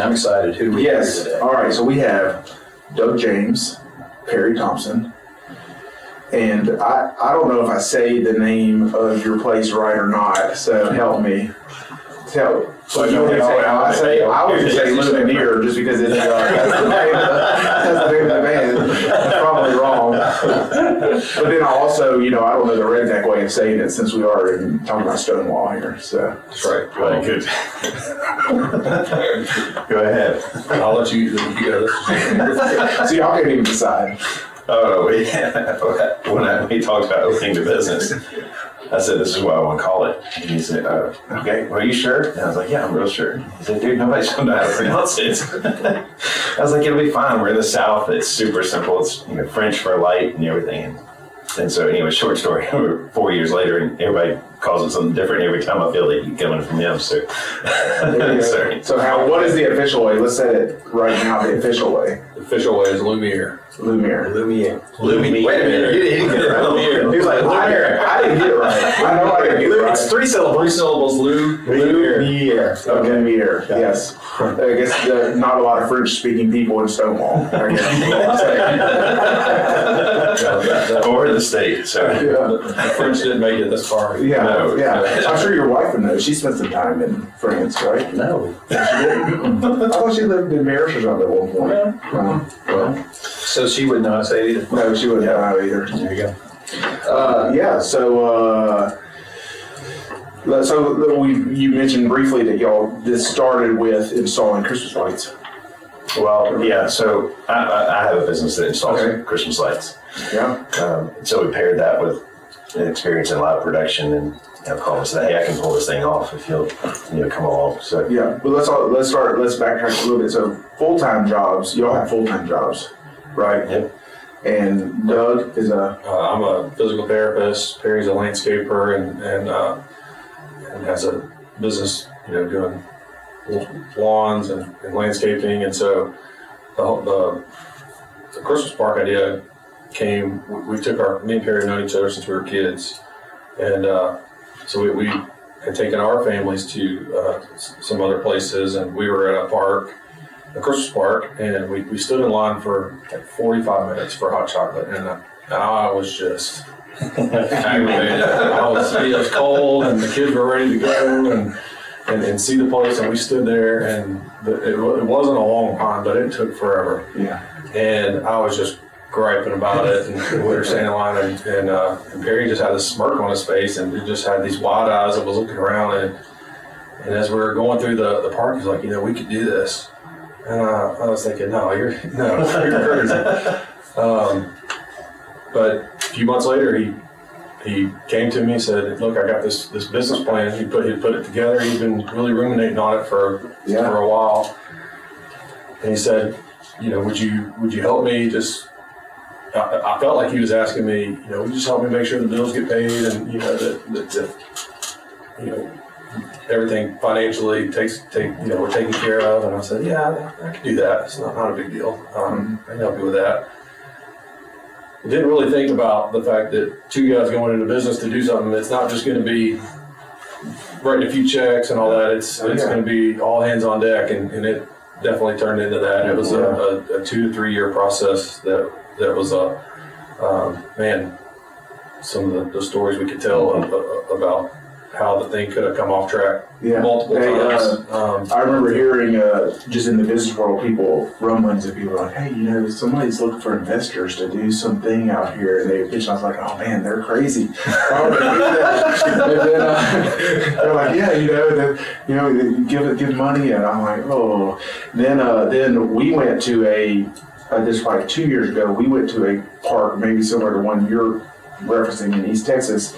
I'm excited. Who do we have Yes. today? All right. So we have Doug James, Perry Thompson, and I don't know if I say the name of your place right or not. So help me. So you want me to say how I say it? I would just say Lumiere just because it's that's the name of the band. That's probably wrong. But then I also, I don't know the redneck way of saying it since we are talking about Stonewall here. So That's right. Well, good. Go ahead. I'll let you go. so y'all can't even decide. Oh, when we talked about opening the business, I said, this is what I want to call it. And he said, okay, well, are you sure? And I was like, yeah, I'm real sure. He said, dude, nobody's going to know how to pronounce it. I was like, it'll be fine. We're in the South. It's super simple. It's French for light and everything. And so anyway, short story, 4 years later, and everybody calls it something different every time I feel they keep coming from him. So, So what is the official way? Let's say it right now, the official way. The official way is Lumiere. Lumiere. Lumiere. Wait a minute. You didn't get it right. Lumiere. He was like, I didn't get it right. I know I didn't get it right. It's 3 syllables. 3 syllables, Lumiere. Lumiere. Okay. Lumiere. Yes. I guess not a lot of French-speaking people in Stonewall. I guess. Or the state. So. The French didn't make it this far. Yeah. No. Yeah. I'm sure your wife would know. She spent some time in France, right? No. She didn't? I thought she lived in Paris or something at one point. Well, So she would not say it either. no, she wouldn't know either. There you go. So you mentioned briefly that this started with installing Christmas lights. Well, yeah, so I have a business that installs Christmas lights. Yeah. So we paired that with an experience in live production and call and say, hey, I can pull this thing off if you'll come along. So Yeah. But let's backtrack a little bit. So full-time jobs, y'all have full-time jobs, right? Yep. And Doug is I'm a physical therapist. Perry's a landscaper and has a business, doing lawns and landscaping. And so the Christmas park idea came. We took me and Perry have known each other since we were kids, and so we had taken our families to some other places, and we were at a Christmas park, and we stood in line for like 45 minutes for hot chocolate, and I was just aggravated. It was cold, and the kids were ready to go and see the place, and we stood there, and it wasn't a long time, but it took forever. Yeah. And I was just griping about it, and we were standing in line, and Perry just had a smirk on his face, and he just had these wide eyes and was looking around, and as we were going through the park, he's like, we could do this. And I was thinking, no, you're crazy. But a few months later, he came to me and said, look, I got this business plan. He put it together. He'd been really ruminating on it for a while. And he said, would you help me just, I felt like he was asking me, would you just help me make sure the bills get paid and, that everything financially we're taken care of. And I said, yeah, I can do that. It's not a big deal. I can help you with that. I didn't really think about the fact that 2 guys going into business to do something, it's not just going to be writing a few checks and all that. It's going to be all hands on deck, and it definitely turned into that. It was a 2 to 3 year process that was some of the stories we could tell about how the thing could have come off track multiple times. I remember hearing just in the business world, people rumblings of people like, hey, somebody's looking for investors to do something out here, and they pitch. I was like, oh man, they're crazy. Why would they do that? And then they're like, give money, and I'm like, oh. Then we went to this was like 2 years ago. We went to a park, maybe similar to one you're referencing in East Texas,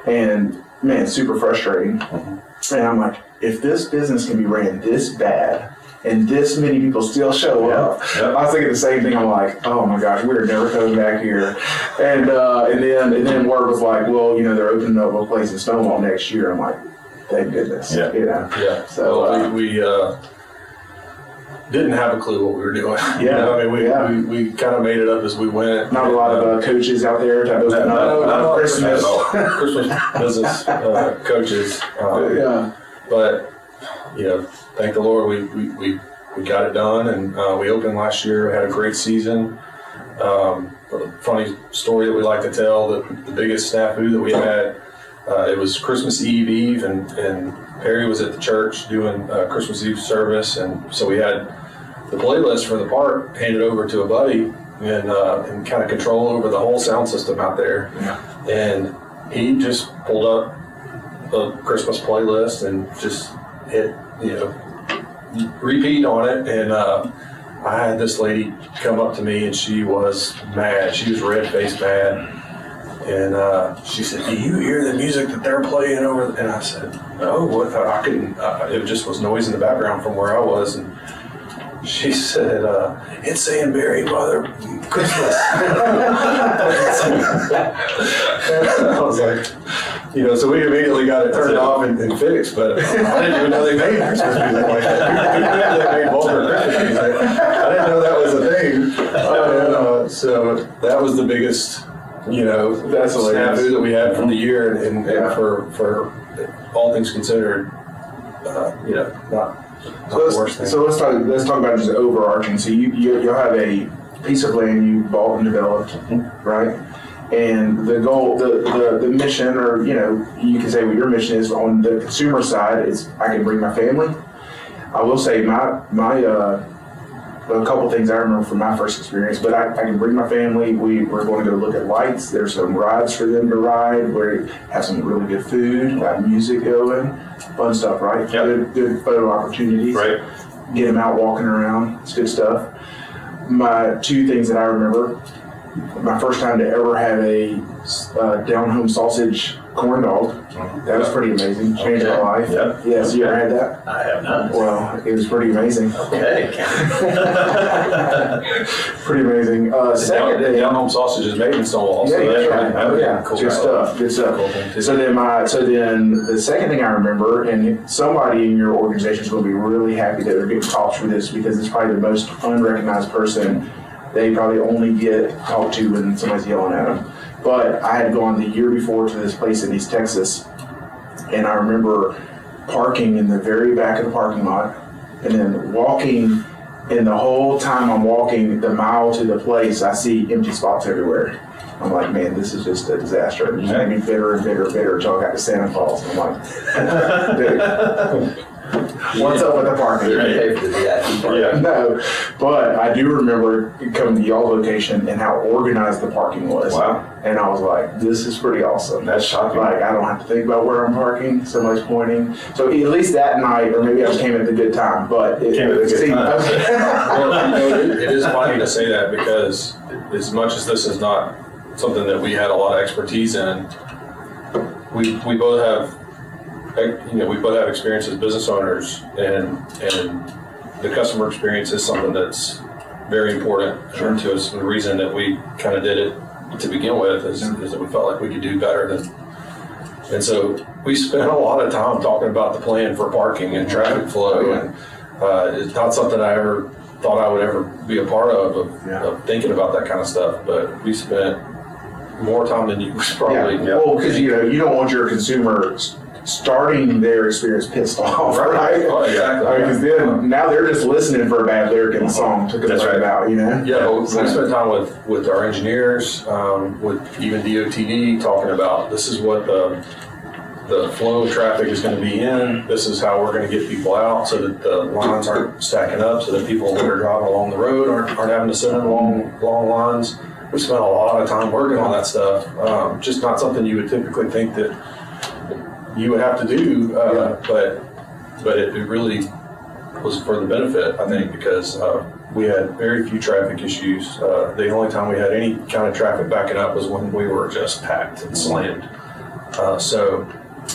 and man, super frustrating. Mm-hmm. And I'm like, if this business can be ran this bad and this many people still show up, I was thinking the same thing. I'm like, oh my gosh, we're never coming back here. And then word was like, well, they're opening up a place in Stonewall next year. I'm like, thank goodness. Yeah. Yeah. So we didn't have a clue what we were doing. Yeah. We kind of made it up as we went. Not a lot of coaches out there to open up Christmas business coaches. But thank the Lord, we we got it done, and we opened last year. Had a great season. A funny story that we like to tell: the biggest snafu that we had. It was Christmas Eve, and Perry was at the church doing Christmas Eve service, and so we had the playlist for the park handed over to a buddy, and kind of control over the whole sound system out there. Yeah. And he just pulled up a Christmas playlist and just hit, repeat on it. And I had this lady come up to me, and she was mad. She was red-faced mad. And she said, "Do you hear the music that they're playing over?" And I said, "No, what?" I couldn't. It just was noise in the background from where I was. And she said, "It's saying Merry Mother Christmas." I was like, so we immediately got it turned off and fixed. But I didn't even know they made Christmas music like that. They made vulgar Christmas music. I didn't know that was a thing. So that was the biggest. That's snafu that we had from the year, and for all things considered, not the worst thing. So let's talk about just overarching. So you'll have a piece of land you bought and developed, right? And the goal, the mission, or you can say what your mission is on the consumer side is I can bring my family. I will say my a couple things I remember from my first experience, but I can bring my family. We're going to go look at lights. There's some rides for them to ride. We have some really good food, got music going, fun stuff, right? Yep. Good photo opportunities. Right. Get them out walking around. It's good stuff. My two things that I remember, my first time to ever have a down-home sausage corn dog. That was pretty amazing. Changed my life. Yep. Yeah, so you ever had that? I have not. Well, it was pretty amazing. Okay. Pretty amazing. Second, The down-home sausage is made in Stonewall. yeah, So that's right. right. Oh, yeah. Cool. Good stuff. Good stuff. Cool thing, too. So then the second thing I remember, and somebody in your organization is going to be really happy that they're getting talked for this because it's probably the most unrecognized person they probably only get talked to when somebody's yelling at them. But I had gone the year before to this place in East Texas, and I remember parking in the very back of the parking lot, and then walking, and the whole time I'm walking the mile to the place, I see empty spots everywhere. I'm like, man, this is just a disaster. And it's getting bitter and bitter and bitter until I got to Santa Claus. I'm like, dude, what's up with the parking? You didn't pay for the VIP parking. Yeah. No, but I do remember coming to y'all location and how organized the parking was. Wow. And I was like, this is pretty awesome. That's shocking. Like, I don't have to think about where I'm parking. Somebody's pointing. So at least that night, or maybe I just came at the good time, but it Came at the good time. Okay. Well, it is funny to say that because as much as this is not something that we had a lot of expertise in, we both have experience as business owners, and the customer experience is something that's very important to us. The reason that we kind of did it to begin with is that we felt like we could do better and so we spent a lot of time talking about the plan for parking and traffic flow, and it's not something I ever thought I would ever be a part of thinking about that kind of stuff, but we spent more time than you probably. Yeah. Well, because you don't want your consumer starting their experience pissed off, right? Oh, exactly. Because then now they're just listening for a bad lyric in the song to complain about, Yeah, but we spent time with our engineers, with even DOTD, talking about this is what the flow of traffic is going to be in. This is how we're going to get people out so that the lines aren't stacking up, so that people that are driving along the road aren't having to sit in long lines. We spent a lot of time working on that stuff. Just not something you would typically think that you would have to do, but it really was for the benefit, I think, because we had very few traffic issues. The only time we had any kind of traffic backing up was when we were just packed and slammed.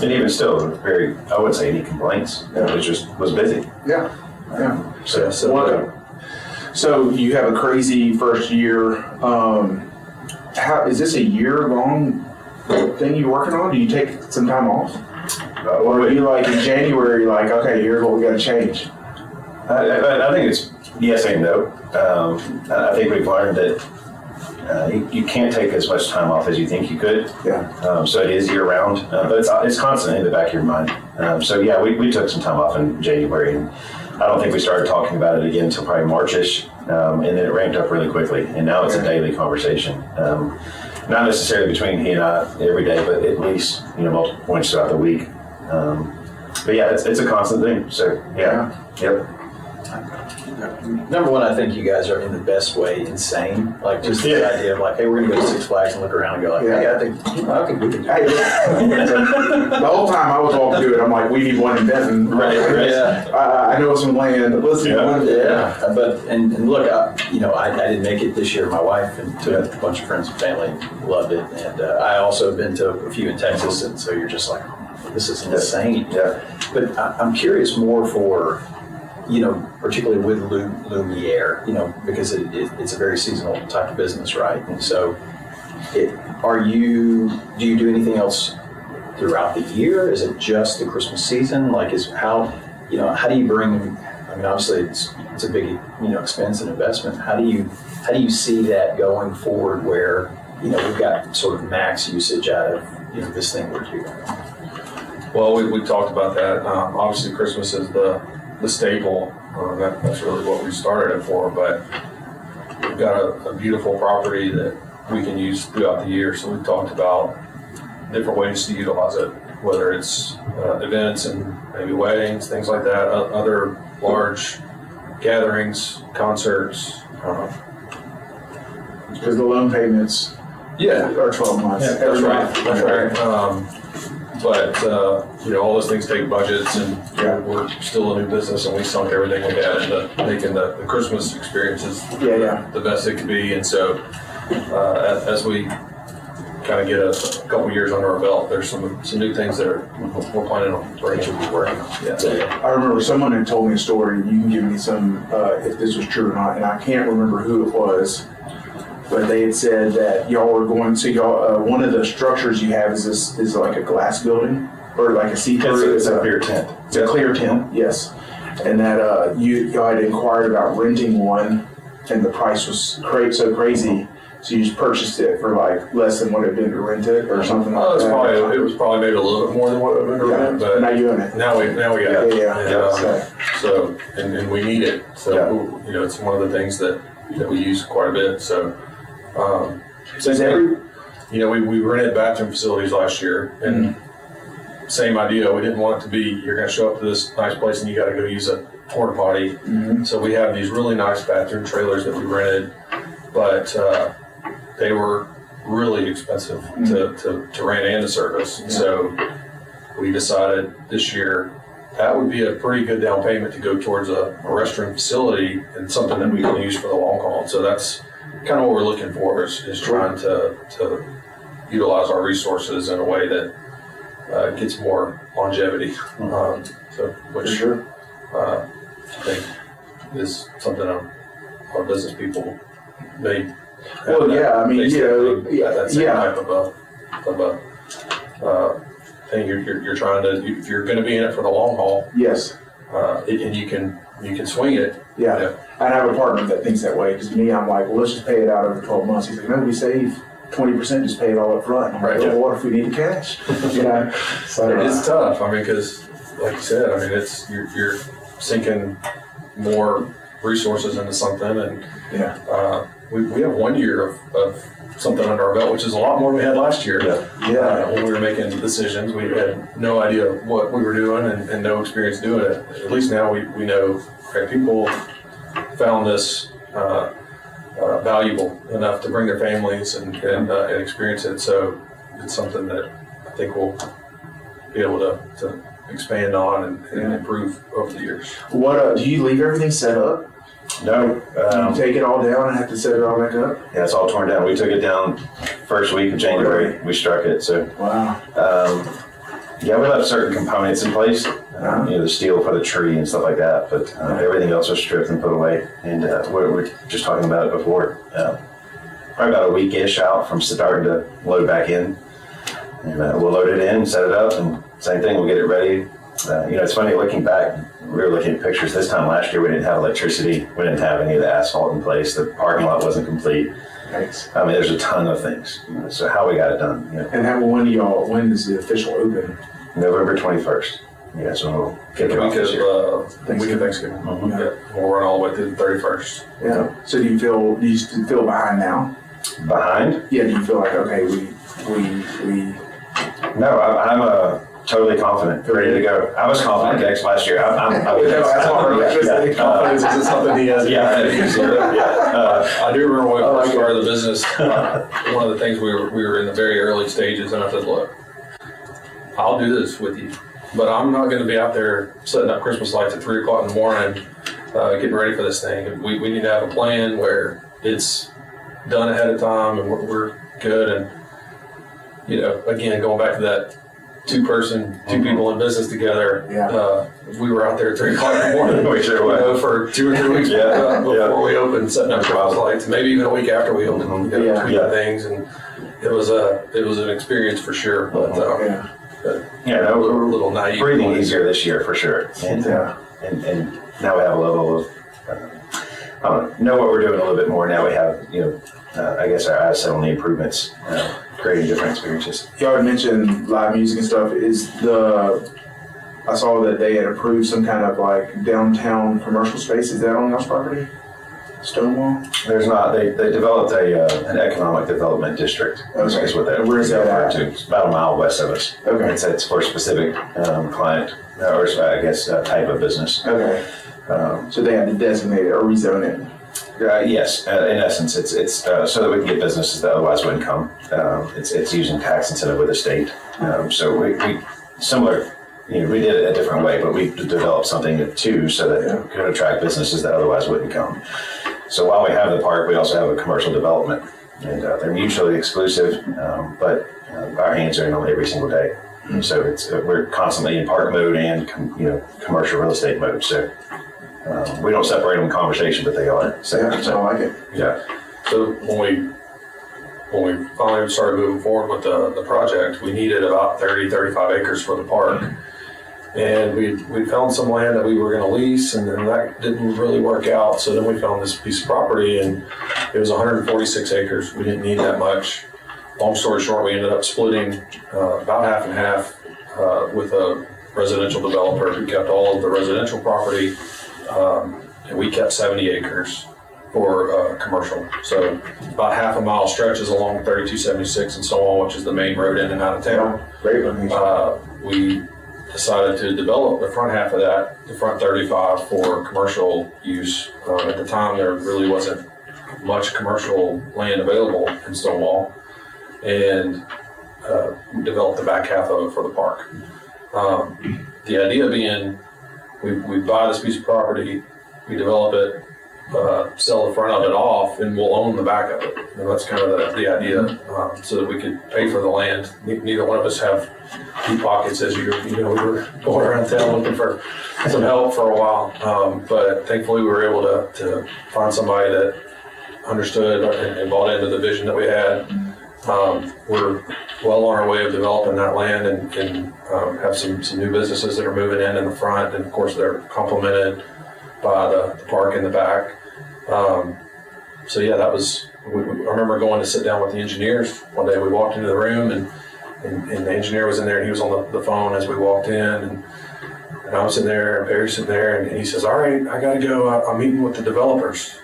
And even still, I wouldn't say any complaints. It just was busy. Yeah. So you have a crazy first year. How is this a year-long thing you're working on? Do you take some time off? Or are you like in January, like, okay, here's what we got to change? I think it's yes and no. I think we've learned that you can't take as much time off as you think you could. Yeah. So it is year-round, but it's constantly in the back of your mind. So yeah, we took some time off in January, and I don't think we started talking about it again until probably Marchish, and then it ramped up really quickly. And now it's a daily conversation. Not necessarily between he and I every day, but at least multiple points throughout the week. But yeah, it's a constant thing. So yeah. Yep. Number one, I think you guys are in the best way insane. Like just the idea of like, hey, we're gonna go to Six Flags and look around and go like, hey, I think we can do it. The whole time I was walking through it, I'm like, we need one in Benton. Right. Yeah. I know some land. Listen. Yeah. But and look, I didn't make it this year. My wife and a bunch of friends and family loved it, and I also have been to a few in Texas, and so you're just like, oh, this is insane. Yeah. But I'm curious more for, particularly with Lumiere, because it's a very seasonal type of business, right? And so, do you do anything else throughout the year? Is it just the Christmas season? Like, how do you bring? I mean, obviously it's a big expense and investment. How do you see that going forward, where we've got sort of max usage out of this thing we're doing? Well, we talked about that. Obviously, Christmas is the staple. That's really what we started it for. But we've got a beautiful property that we can use throughout the year. So we've talked about different ways to utilize it, whether it's events and maybe weddings, things like that, other large gatherings, concerts. Because the loan payments are 12 months. Yeah, that's right. That's right. But all those things take budgets, and we're still a new business, and we sunk everything we had into making the Christmas experiences the best it could be. And so as we kind of get a couple years under our belt, there's some new things that we're planning on bringing. Working on. Yeah. I remember someone had told me a story. You can give me some if this was true or not, and I can't remember who it was. But they had said that y'all were going to one of the structures you have is like a glass building or like a see-through. It's a clear tent. It's a clear tent, yes. And that y'all had inquired about renting one, and the price was so crazy, so you just purchased it for like less than what it had been to rent it or something like that. It was probably maybe a little bit more than what it would have been to rent, but now you own it. Now we got it. Yeah. So we need it. So it's one of the things that we use quite a bit. So. We rented bathroom facilities last year, and same idea. We didn't want it to be you're going to show up to this nice place and you got to go use a porta potty. Mm-hmm. So we have these really nice bathroom trailers that we rented, but they were really expensive to rent and to service. Yeah. So we decided this year that would be a pretty good down payment to go towards a restroom facility and something that we can use for the long haul. And so that's kind of what we're looking for is trying to utilize our resources in a way that gets more longevity. Which I think is something our business people may. Well, yeah, I mean, that same type of a thing. You're trying to, if you're going to be in it for the long haul. Yes. And you can swing it. Yeah. I have a partner that thinks that way, because me, I'm like, well, let's just pay it out over 12 months. He's like, no, we save 20%, just pay it all up front. I'm like, well, what if we need the cash? So it's tough. I mean, because like you said, I mean, it's you're sinking more resources into something, and we have 1 year of something under our belt, which is a lot more than we had last year. When we were making decisions, we had no idea what we were doing and no experience doing it. At least now we know, right, people found this valuable enough to bring their families and experience it. So it's something that I think we'll be able to expand on and improve over the years. What do you leave everything set up? No. You take it all down and have to set it all back up? Yeah, it's all torn down. We took it down first week of January. We struck it. So wow. We left certain components in place. The steel for the tree and stuff like that. But everything else was stripped and put away. And we're just talking about it before. Probably about a week-ish out from starting to load back in. And we'll load it in, set it up, and same thing. We'll get it ready. It's funny looking back. We were looking at pictures this time last year. We didn't have electricity. We didn't have any of the asphalt in place. The parking lot wasn't complete. Thanks. I mean, there's a ton of things. So how we got it done. And when does the official open? November 21st. Yeah, so we'll The kick it off this year. week of Thanksgiving. Mhm. Yeah, we'll run all the way through the 31st. Yeah. So do you still feel behind now? Behind? Yeah. Do you feel like, okay, we No, I'm totally confident, ready to go. I was confident next last year. Confidence isn't something he has. Yeah, I do remember when we first started the business, one of the things we were in the very early stages, and I said, look, I'll do this with you, but I'm not going to be out there setting up Christmas lights at 3 o'clock in the morning, getting ready for this thing. We need to have a plan where it's done ahead of time and we're good. And, again, going back to that two people in business together. Yeah. We were out there at 3 o'clock in the morning. We sure were. For 2 or 3 weeks before we opened, setting up Christmas lights, maybe even a week after we opened, tweaking things, and it was an experience for sure. But no, we were a little naive. breathing easier this year for sure. And now we have a level of know what we're doing a little bit more. Now we have I guess our eyes set on the improvements, creating different experiences. Y'all had mentioned live music and stuff. I saw that they had approved some kind of like downtown commercial space. Is that on y'all's property? Stonewall? There's not. They developed an economic development district. Okay. Is what Where is that referred at? to. It's about a mile west of us. Okay. It's for a specific client, or I guess type of business. Okay. So they had to designate it or rezone it. Yes, in essence, it's so that we can get businesses that otherwise wouldn't come. It's using tax incentive with the state. So we similar. We did it a different way, but we developed something too, so that it could attract businesses that otherwise wouldn't come. So while we have the park, we also have a commercial development, and they're mutually exclusive, but our hands are in them every single day. And so we're constantly in park mode and commercial real estate mode. So we don't separate them in conversation, but they are. So I like it. Yeah. So when we finally started moving forward with the project, we needed about 35 acres for the park. And we found some land that we were going to lease, and then that didn't really work out. So then we found this piece of property, and it was 146 acres. We didn't need that much. Long story short, we ended up splitting about half and half with a residential developer who kept all of the residential property, and we kept 70 acres for commercial. So about half a mile stretches along 3276 and so on, which is the main road in and out of town. Great location. We decided to develop the front half of that, the front 35, for commercial use. At the time, there really wasn't much commercial land available in Stonewall, and developed the back half of it for the park. The idea being, we buy this piece of property, we develop it, sell the front of it off, and we'll own the back of it. And that's kind of the idea, so that we could pay for the land. Neither one of us have deep pockets, as we were going around town looking for some help for a while. But thankfully we were able to find somebody that understood and bought into the vision that we had. We're well on our way of developing that land and have some new businesses that are moving in the front, and of course they're complemented by the park in the back. So yeah, that was, I remember going to sit down with the engineers one day. We walked into the room and the engineer was in there, and he was on the phone as we walked in, and I'm sitting there and Perry's sitting there, and he says, all right, I gotta go, I'm meeting with the developers.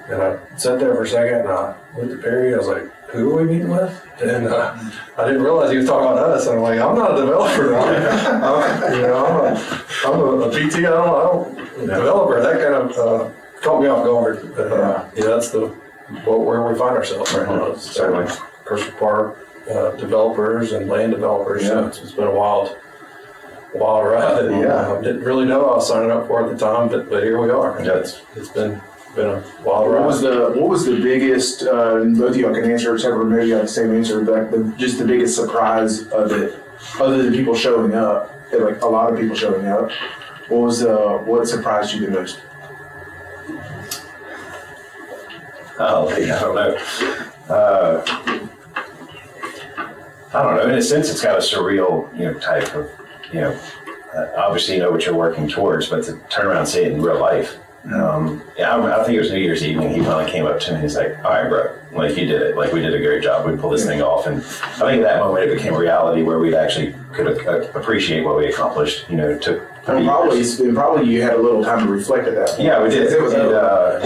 And I sat there for a second and I looked at Perry, I was like, who are we meeting with? And I didn't realize he was talking about us. And I'm like, I'm not a developer. I'm a PT. I don't developer. That kind of caught me off guard. That's where we find ourselves right now. Certainly. Commercial park developers and land developers. Yeah. So it's been a wild ride. And, didn't really know I was signing up for it at the time, but here we are. Yeah. It's been a wild ride. What was the biggest? Both of y'all can answer, except for maybe you have the same answer. Just the biggest surprise of it, other than people showing up, like a lot of people showing up. What surprised you the most? Oh, I don't know. I don't know. In a sense, it's got a surreal, type of, obviously you know what you're working towards, but to turn around and see it in real life, I think it was New Year's evening. He finally came up to me. He's like, "All right, bro, like you did it. Like we did a great job. We pulled this thing off." And I think at that moment it became a reality where we actually could appreciate what we accomplished. It took. And probably you had a little time to reflect at that point. Yeah, we did. It was we're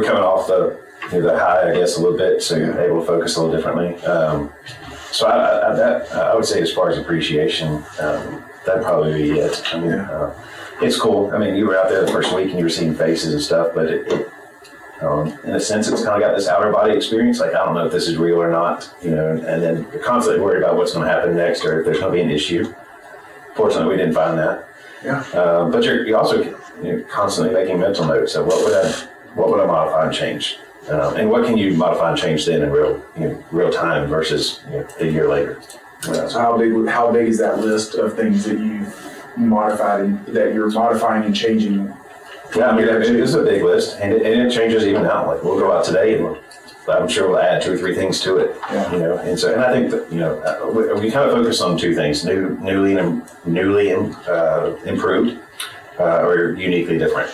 coming off the high, I guess, a little bit, so you're able to focus a little differently. So I would say, as far as appreciation, that'd probably be it. I mean, it's cool. I mean, you were out there the first week and you were seeing faces and stuff, but in a sense, it's kind of got this outer body experience. Like, I don't know if this is real or not, and then you're constantly worried about what's going to happen next or if there's going to be an issue. Fortunately, we didn't find that. Yeah. But you're also constantly making mental notes of what would I modify and change, and what can you modify and change then in real time versus a year later. So how big is that list of things that you've modified and that you're modifying and changing? Yeah, I mean, it is a big list, and it changes even now. Like, we'll go out today and I'm sure we'll add 2 or 3 things to it. Yeah. And I think that we kind of focus on 2 things: newly improved or uniquely different.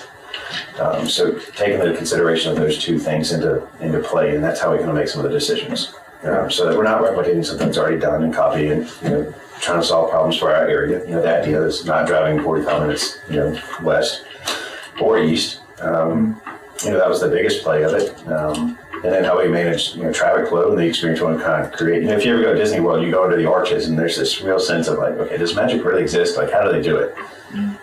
So taking the consideration of those 2 things into play, and that's how we can make some of the decisions. So that we're not replicating something that's already done and copy and trying to solve problems for our area. The idea is not driving 45 minutes west or east. That was the biggest play of it. And then how we manage traffic flow and the experience we want to kind of create. If you ever go to Disney World, you go into the arches and there's this real sense of like, okay, does magic really exist? Like, how do they do it?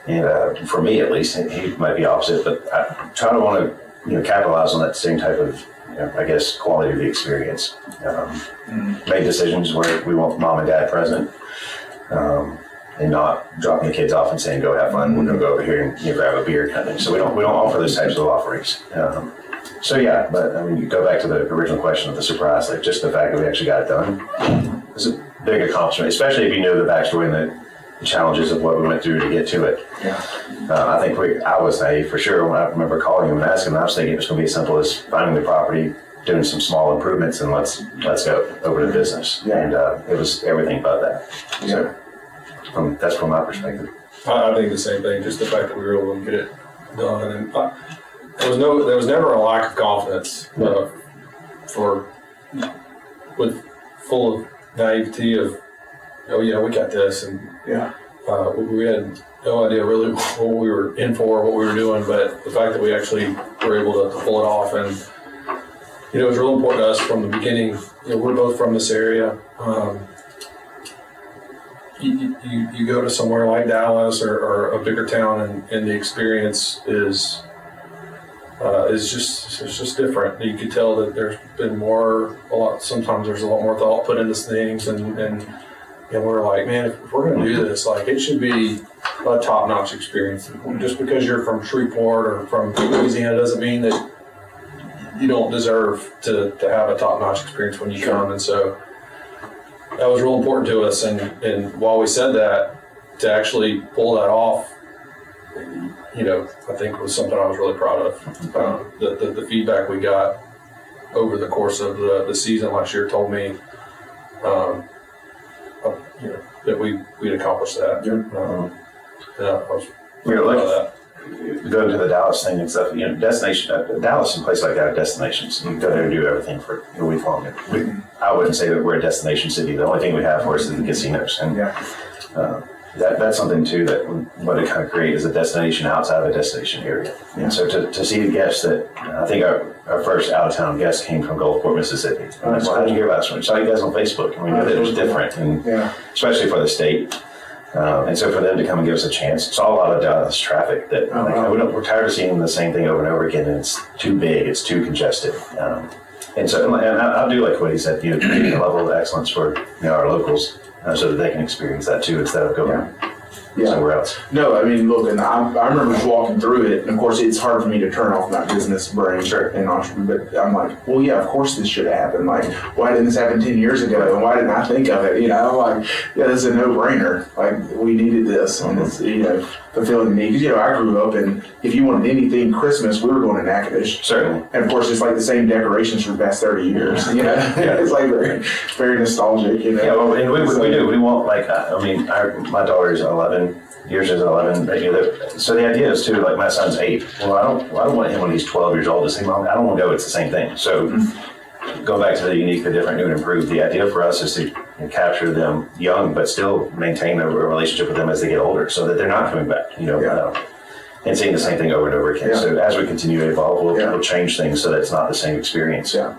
And for me, at least, he might be opposite, but I try to want to capitalize on that same type of I guess quality of the experience. Made decisions where we want mom and dad present, and not dropping the kids off and saying, "Go have fun. We're going to go over here and grab a beer," kind of thing. So we don't offer those types of offerings. So yeah, but I mean, you go back to the original question of the surprise, like just the fact that we actually got it done is a big accomplishment, especially if you know the backstory and the challenges of what we went through to get to it. Yeah. I think I was naive for sure. When I remember calling him and asking him, I was thinking it was going to be as simple as finding the property, doing some small improvements, and let's go over to business. Yeah. And it was everything but that. Yeah. So that's from my perspective. I think the same thing. Just the fact that we were able to get it done, and there was never a lack of confidence full of naivety of, oh yeah, we got this, and we had no idea really what we were in for, what we were doing, but the fact that we actually were able to pull it off, and it was real important to us from the beginning. We're both from this area. You go to somewhere like Dallas or a bigger town, and the experience is just different. You could tell that there's been sometimes there's a lot more thought put into things, and we're like, man, if we're going to do this, like, it should be a top-notch experience. Just because you're from Shreveport or from Louisiana doesn't mean that you don't deserve to have a top-notch experience when you come. And so that was real important to us. And while we said that, to actually pull that off, I think was something I was really proud of. The feedback we got over the course of the season last year told me that we'd accomplished that. I was We were proud of lucky. that. Going to the Dallas thing and stuff, Dallas and places like that are destinations. You can go there and do everything for a week long. I wouldn't say that we're a destination city. The only thing we have for us is the casinos. And that's something too that what it kind of creates is a destination outside of a destination area. Yeah. And so to see the guests that, I think our first out-of-town guest came from Gulfport, Mississippi. And that's why did you hear about us? We saw you guys on Facebook, and we knew that it was different, and especially for the state. And so for them to come and give us a chance, saw a lot of Dallas traffic that we're tired of seeing the same thing over and over again, and it's too big, it's too congested. And so, and I do like what he said, getting a level of excellence for our locals, so that they can experience that too instead of going somewhere else. No, I mean, look, and I remember just walking through it, and of course, it's hard for me to turn off my business brain and entrepreneur, but I'm like, well, yeah, of course this should happen. Like, why didn't this happen 10 years ago, and why didn't I think of it? I'm like, yeah, this is a no-brainer. Like, we needed this, and it's, fulfilling the need. Because, I grew up, and if you wanted anything Christmas, we were going to Natchitoches. Certainly. And of course, it's like the same decorations for the past 30 years. It's like very, very nostalgic. Yeah, well, and we do. We want, like, my daughter's 11, 11, yours is 11. So the idea is too, like my son's 8. Well, I don't want him when he's 12 years old to say, Mom, I don't want to go. It's the same thing. So go back to the unique, the different, new and improved. The idea for us is to capture them young, but still maintain a relationship with them as they get older, so that they're not coming back. And seeing the same thing over and over again. Yeah. So as we continue to evolve, we'll Yeah. change things so that it's not the same experience. Yeah.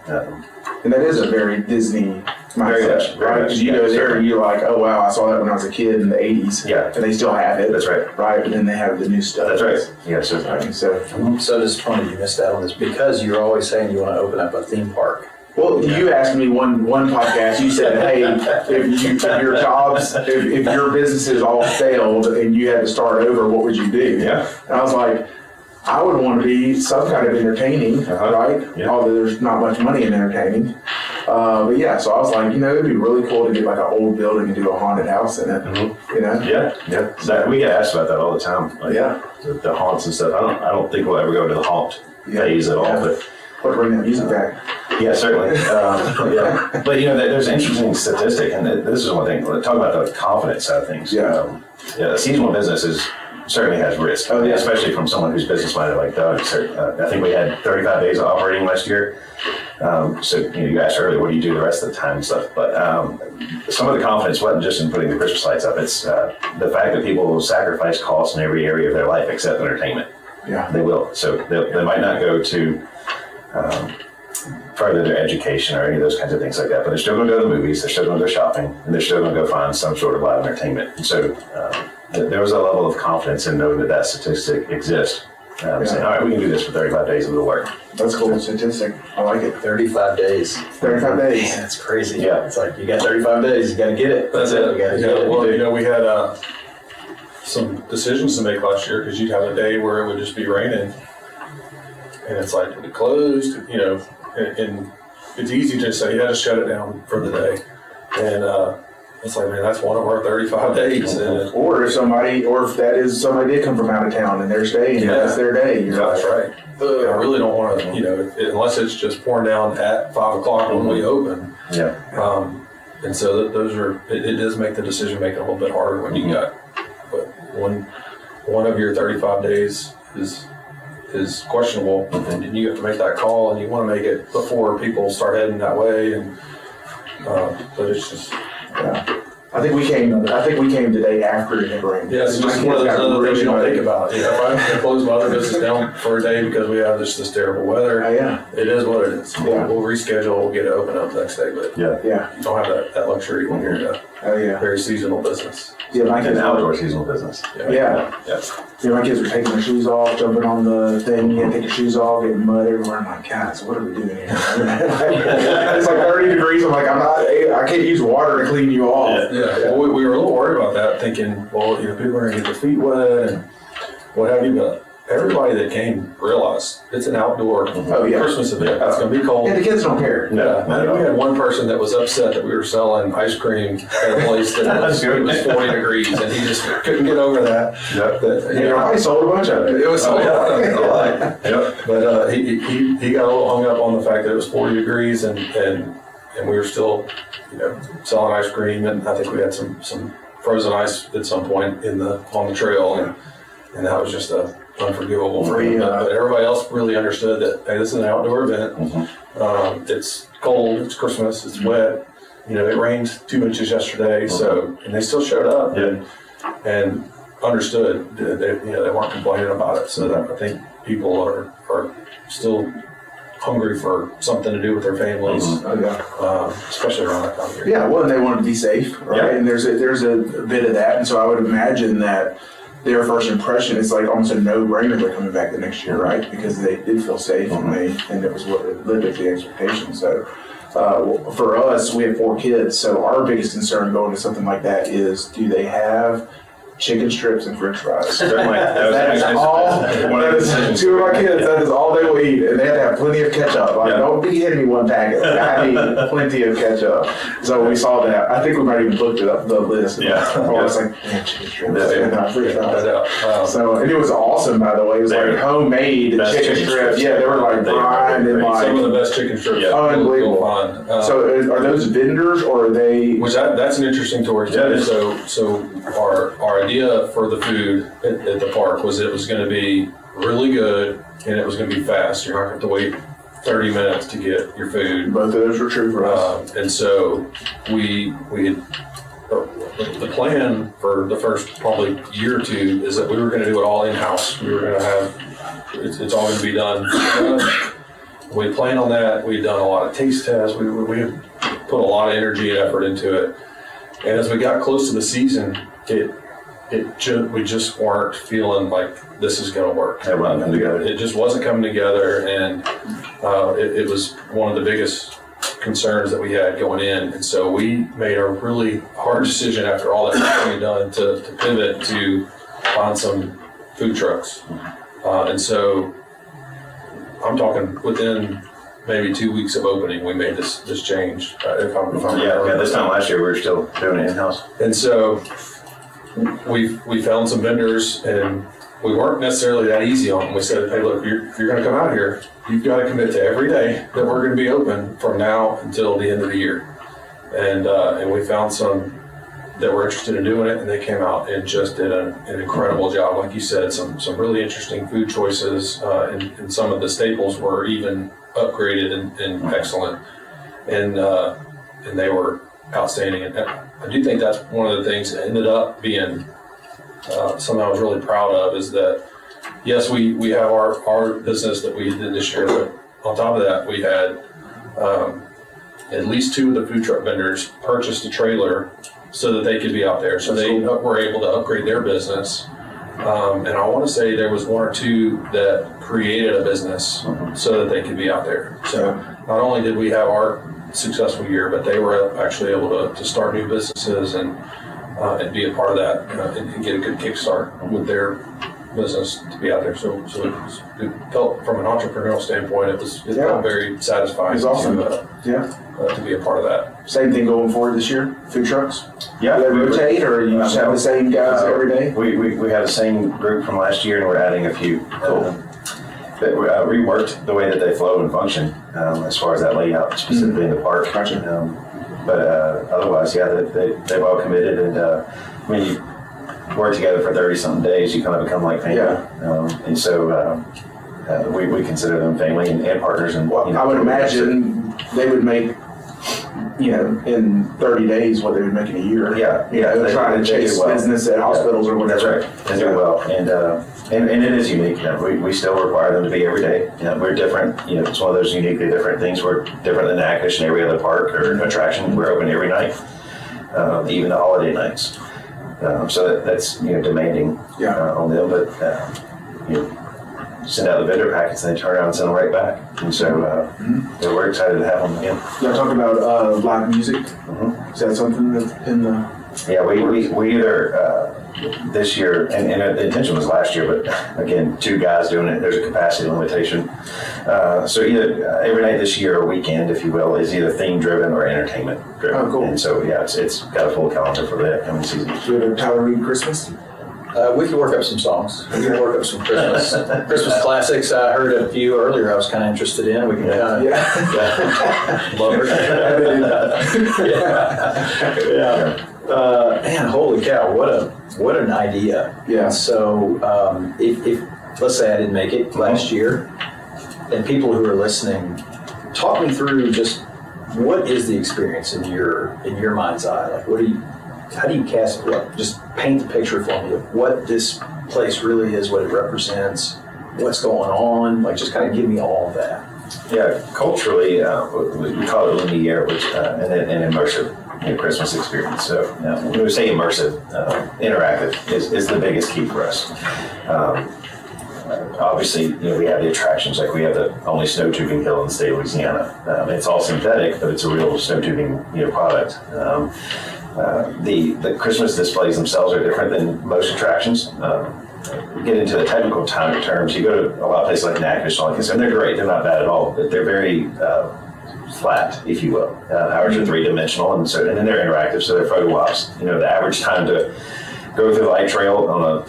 And that is a very Disney Very mindset, much, very right? much, Because you yeah, go there certainly. and you're like, oh wow, I saw that when I was a kid in the 80s. Yeah. And they still have it. That's right. Right? But then they have the new stuff. That's right. Yeah. So Right? So, So disappointed you missed out on this because you're always saying you want to open up a theme park. well, you asked me one podcast, you said, hey, if your jobs, if your businesses all failed and you had to start over, what would you do? Yeah. And I was like, I would want to be some kind of entertaining, right? Yeah. Although there's not much money in entertaining. But yeah, so I was like, it'd be really cool to get like an old building and do a haunted house in it. Yeah. So we get asked about that all the time. Like Yeah. the haunts and stuff. I don't think we'll ever go to the haunt phase at all. Yeah. But bring that music back. Yeah, certainly. Yeah. But there's an interesting statistic, and this is one thing. Talk about the confidence side of things. Yeah. A seasonal business certainly has risk, Oh, yeah. especially from someone who's business-minded like Doug. So, I think we had 35 days of operating last year. So you asked earlier, what do you do the rest of the time and stuff? But some of the confidence wasn't just in putting the Christmas lights up. It's the fact that people will sacrifice costs in every area of their life except entertainment. Yeah. They will. So they might not go to further their education or any of those kinds of things like that, but they're still going to go to the movies, they're still going to go shopping, and they're still going to go find some sort of live entertainment. And so there was a level of confidence in knowing that statistic exists. Saying, all right, we can do this for 35 days and it'll work. That's a cool statistic. I like it. 35 days. 35 days. Man, that's crazy. Yeah. It's like you got 35 days, you got to get it. That's it. You got to get it. Well, we had some decisions to make last year because you'd have a day where it would just be raining, and it's like it closed, and it's easy to say, yeah, just shut it down for the day, and it's like, man, that's one of our 35 days. And Or if somebody did come from out of town and they're staying, Yeah. that's their day. You're that's like, right. I really don't want to, unless it's just pouring down at 5 o'clock when we open. Yeah. And so those are, it does make the decision making a little bit harder when you got, but one of your 35 days is questionable, and you have to make that call, and you want to make it before people start heading that way, and but it's just. yeah. I think we came the day after it had rained. Yeah, it's just one of those other things you don't think about. If I have to close my other business down for a day because we have this terrible weather, Yeah. it is what it is. Yeah. We'll reschedule, we'll get it open up the next day, but Yeah. Yeah. you don't have that luxury when you're in a Oh yeah. very seasonal business. Yeah. My Like kids an outdoor seasonal business. Yeah. Yeah. Yeah, my kids were taking their shoes off, jumping on the thing. You had to take your shoes off, getting mud everywhere. I'm like, guys, what are we doing here? It's like 30 degrees. I'm like, I can't use water to clean you off. Yeah, well, we were a little worried about that, thinking, well, people are going to get their feet wet and what have you, but everybody that came realized it's an outdoor Oh, yeah. Christmas event. It's going to be cold. Yeah, the kids don't care. Yeah, I think we had one person that was upset that we were selling ice cream at a place that was, it was 40 degrees, and he just couldn't get over that. Yep. Yeah, I sold a bunch of it. It was so Yep. but he got a little hung up on the fact that it was 40 degrees, and we were still, selling ice cream, and I think we had some frozen ice at some point on the trail, and that was just unforgivable for him. But everybody else really understood that, hey, this is an outdoor event. It's cold, it's Christmas, it's wet. It rained 2 inches yesterday, so, and they still showed up and understood that they weren't complaining about it. So that I think people are still hungry for something to do with their families, Oh, yeah. especially around that time of year. Yeah, well, and they want to be safe, right? Yeah. And there's a bit of that, and so I would imagine that their first impression is like almost a no-brainer they're coming back the next year, right? Because they did feel safe, and it was what lived up to the expectation. So for us, we have 4 kids, so our biggest concern going to something like that is, do they have chicken strips and french fries? Certainly. That is all. That is 2 of our kids. That is all they will eat, and they have to have plenty of ketchup. Like, don't be hitting me one packet. Like, I need plenty of ketchup. So we saw that. I think we might even looked it up the list. Yeah. I was like, man, chicken strips. Yeah. And french fries. Wow. So, and it was awesome, by the way. It was like homemade Best chicken chicken strips. strips. Yeah, they were like They were brined and great. Some of like. the best chicken strips Yeah. you'll find. So are those vendors or are they? Which that's an interesting story too. Yeah, it is. So our idea idea for the food at the park was it was going to be really good and it was going to be fast. You're not going to have to wait 30 minutes to get your food. Both of those were true for us. And so we had, the plan for the first probably year or two is that we were going to do it all in-house. We were going to have, it's all going to be done. We planned on that. We'd done a lot of taste tests. We had put a lot of energy and effort into it. And as we got close to the season, we just weren't feeling like this is going to work. It wasn't coming together. It just wasn't coming together, and it was one of the biggest concerns that we had going in. And so we made a really hard decision after all that was being done to pivot to find some food trucks. And so I'm talking within maybe 2 weeks of opening, we made this change. If I'm Yeah, this time last year we were still doing it in-house. And so we found some vendors, and we weren't necessarily that easy on them. We said, hey, look, if you're going to come out here, you've got to commit to every day that we're going to be open from now until the end of the year. And we found some that were interested in doing it, and they came out and just did an incredible job. Like you said, some really interesting food choices, and some of the staples were even upgraded and excellent. And they were outstanding. And I do think that's one of the things that ended up being something I was really proud of, is that, yes, we have our business that we did this year, but on top of that, we had at least 2 of the food truck vendors purchased a trailer so that they could be out there. So they were able to upgrade their business. And I want to say there was 1 or 2 that created a business so that they could be out there. So not only did we have our successful year, but they were actually able to start new businesses and be a part of that and get a good kickstart with their business to be out there. So it felt, from an entrepreneurial standpoint, it felt very satisfying. It's awesome. To be a part of that. Same thing going forward this year, food trucks? Yeah. Do they rotate, or you just have the same guys every day? We have the same group from last year, and we're adding a few. Cool. That reworked the way that they flow and function, as far as that layout, specifically in the park. Gotcha. But otherwise, yeah, they've all committed, and when you work together for 30-something days, you kind of become like family. Yeah. And so we consider them family and partners. And I would imagine they would make, in 30 days what they would make in a year. Yeah. They're trying to chase business at hospitals or whatever. That's right. They do well, and it is unique. We still require them to be every day. We're different. It's one of those uniquely different things. We're different than Natchitoches and every other park or attraction. We're open every night, even the holiday nights. So that's demanding on them, but send out the vendor packets and they turn around and send them right back. And so we're excited to have them again. Y'all talking about live music? Is that something that's in the... Yeah, we either this year, and the intention was last year, but again, 2 guys doing it, there's a capacity limitation. So either every night this year or weekend, if you will, is either theme driven or entertainment driven. Oh, cool. And so it's got a full calendar for the upcoming season. Do you have a Tyler Reed Christmas? We can work up some songs. We can work up some Christmas classics. I heard a few earlier I was kind of interested in. We can kind of love it. Man, holy cow! What an idea. Yeah. So if let's say I didn't make it last year, and people who are listening, talk me through just what is the experience in your mind's eye? Like, how do you cast it? Just paint the picture for me of what this place really is, what it represents, what's going on. Like, just kind of give me all of that. Yeah, culturally, we call it Lumiere, which an immersive Christmas experience. So when we say immersive, interactive is the biggest key for us. Obviously, we have the attractions, like we have the only snow tubing hill in the state of Louisiana. It's all synthetic, but it's a real snow tubing product. The Christmas displays themselves are different than most attractions. We get into the technical terms. You go to a lot of places like Natchitoches, and they're great. They're not bad at all, but they're very flat, if you will. Ours are 3-dimensional, and then they're interactive, so they're photo ops. The average time to go through the light trail on a,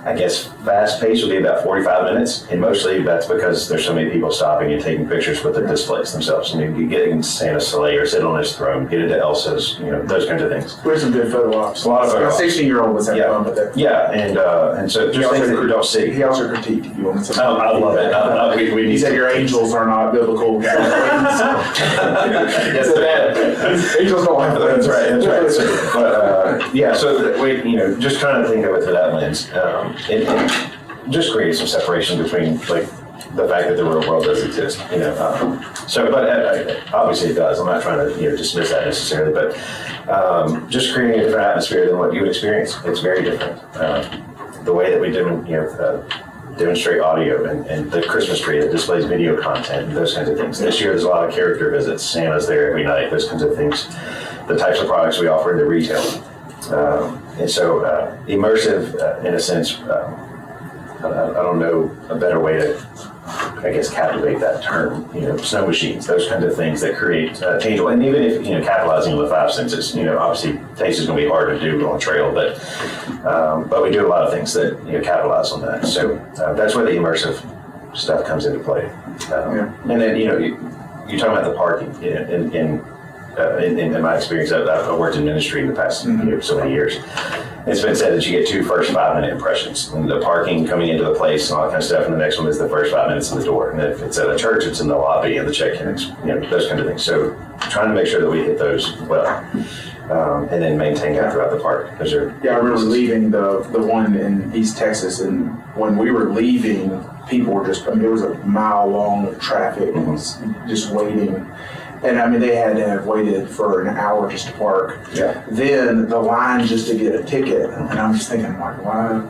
I guess, fast pace will be about 45 minutes, and mostly that's because there's so many people stopping and taking pictures with the displays themselves. I mean, you get in Santa's sleigh or sit on his throne, get into Elsa's, those kinds of things. There's some good photo ops. A lot of photo ops. 16-year-old was having fun with that. Yeah, and so just things that you don't see. He also critiqued, if you want to say. Oh, I love it. We He said your angels are not biblical. Yes, Angels don't have That's right. So just trying to think of it through that lens, it just creates some separation between like the fact that the real world does exist. But obviously it does. I'm not trying to dismiss that necessarily, but just creating a different atmosphere than what you would experience. It's very different. The way that we demonstrate audio and the Christmas tree that displays video content and those kinds of things. This year there's a lot of character visits. Santa's there every night, those kinds of things. The types of products we offer in the retail. And so immersive, in a sense, I don't know a better way to, I guess, captivate that term. Snow machines, those kinds of things that create tangible. And even if capitalizing on the five senses, obviously taste is going to be hard to do on a trail, but we do a lot of things that capitalize on that. So that's where the immersive stuff comes into play. And then you're talking about the parking. In my experience, I've worked in ministry in the past so many years. It's been said that you get 2 first 5-minute impressions. And the parking coming into the place and all that kind of stuff, and the next one is the first 5 minutes in the door. And if it's at a church, it's in the lobby and the check-in, those kind of things. So trying to make sure that we hit those well, and then maintain that throughout the park. I remember leaving the one in East Texas, and when we were leaving, people were there was a mile-long traffic, just waiting. And they had to have waited for an hour just to park. Yeah. Then the line just to get a ticket. And I'm just thinking, like, why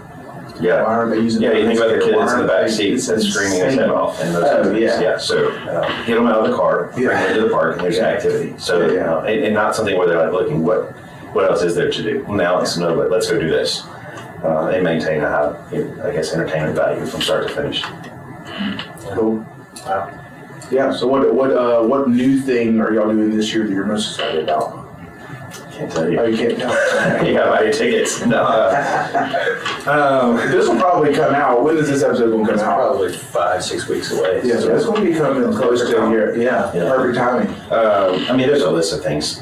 aren't they using you think about the kids in the back seats that's screaming their head off and those things. Yeah. So get them out of the car, bring them into the park, and there's activity. So, and not something where they're like looking, what else is there to do? Well, now let's go do this. And maintain a high, entertainment value from start to finish. Cool. Wow. Yeah, so what new thing are y'all doing this year that you're most excited about? Can't tell you. Oh, you can't tell. You gotta buy your tickets. No. This will probably come out. When is this episode going to come out? Probably 5-6 weeks away. Yeah, so it's going to be coming close to a year. Yeah, perfect timing. There's a list of things.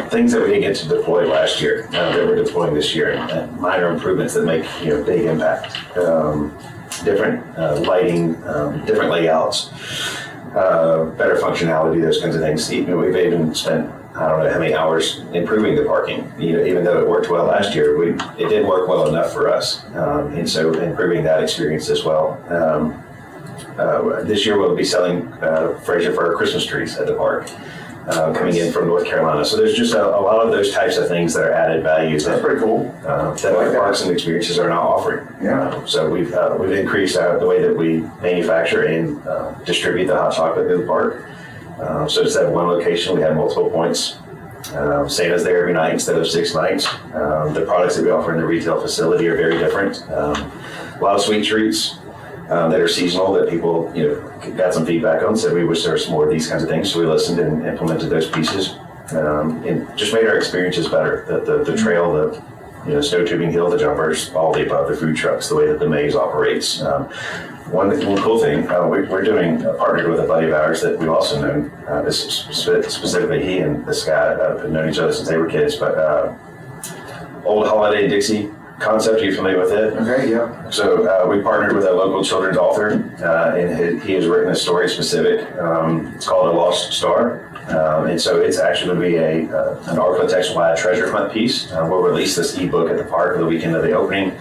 Things that we didn't get to deploy last year that we're deploying this year, and minor improvements that make big impact. Different lighting, different layouts. Better functionality, those kinds of things. We've even spent, I don't know how many hours improving the parking. Even though it worked well last year, it didn't work well enough for us. And so improving that experience as well. This year we'll be selling Fraser Fir Christmas trees at the park, coming in from North Carolina. So there's just a lot of those types of things that are added values. That's pretty cool. That our parks and experiences are now offering. Yeah. So we've increased the way that we manufacture and distribute the hot chocolate in the park. So instead of one location, we have multiple points. Santa's there every night instead of 6 nights. The products that we offer in the retail facility are very different. A lot of sweet treats that are seasonal that people got some feedback on, said we wish there was more of these kinds of things. So we listened and implemented those pieces, and just made our experiences better. The trail, the snow tubing hill, the jumpers, all the above, the food trucks, the way that the maze operates. One cool thing, we're doing, partnered with a buddy of ours that we've also known, specifically he and this guy have known each other since they were kids, but Old Holiday Dixie concept. Are you familiar with it? Okay, yeah. So we partnered with a local children's author, and he has written a story specific. It's called A Lost Star. And so it's actually going to be an architectural treasure hunt piece. We'll release this ebook at the park for the weekend of the opening.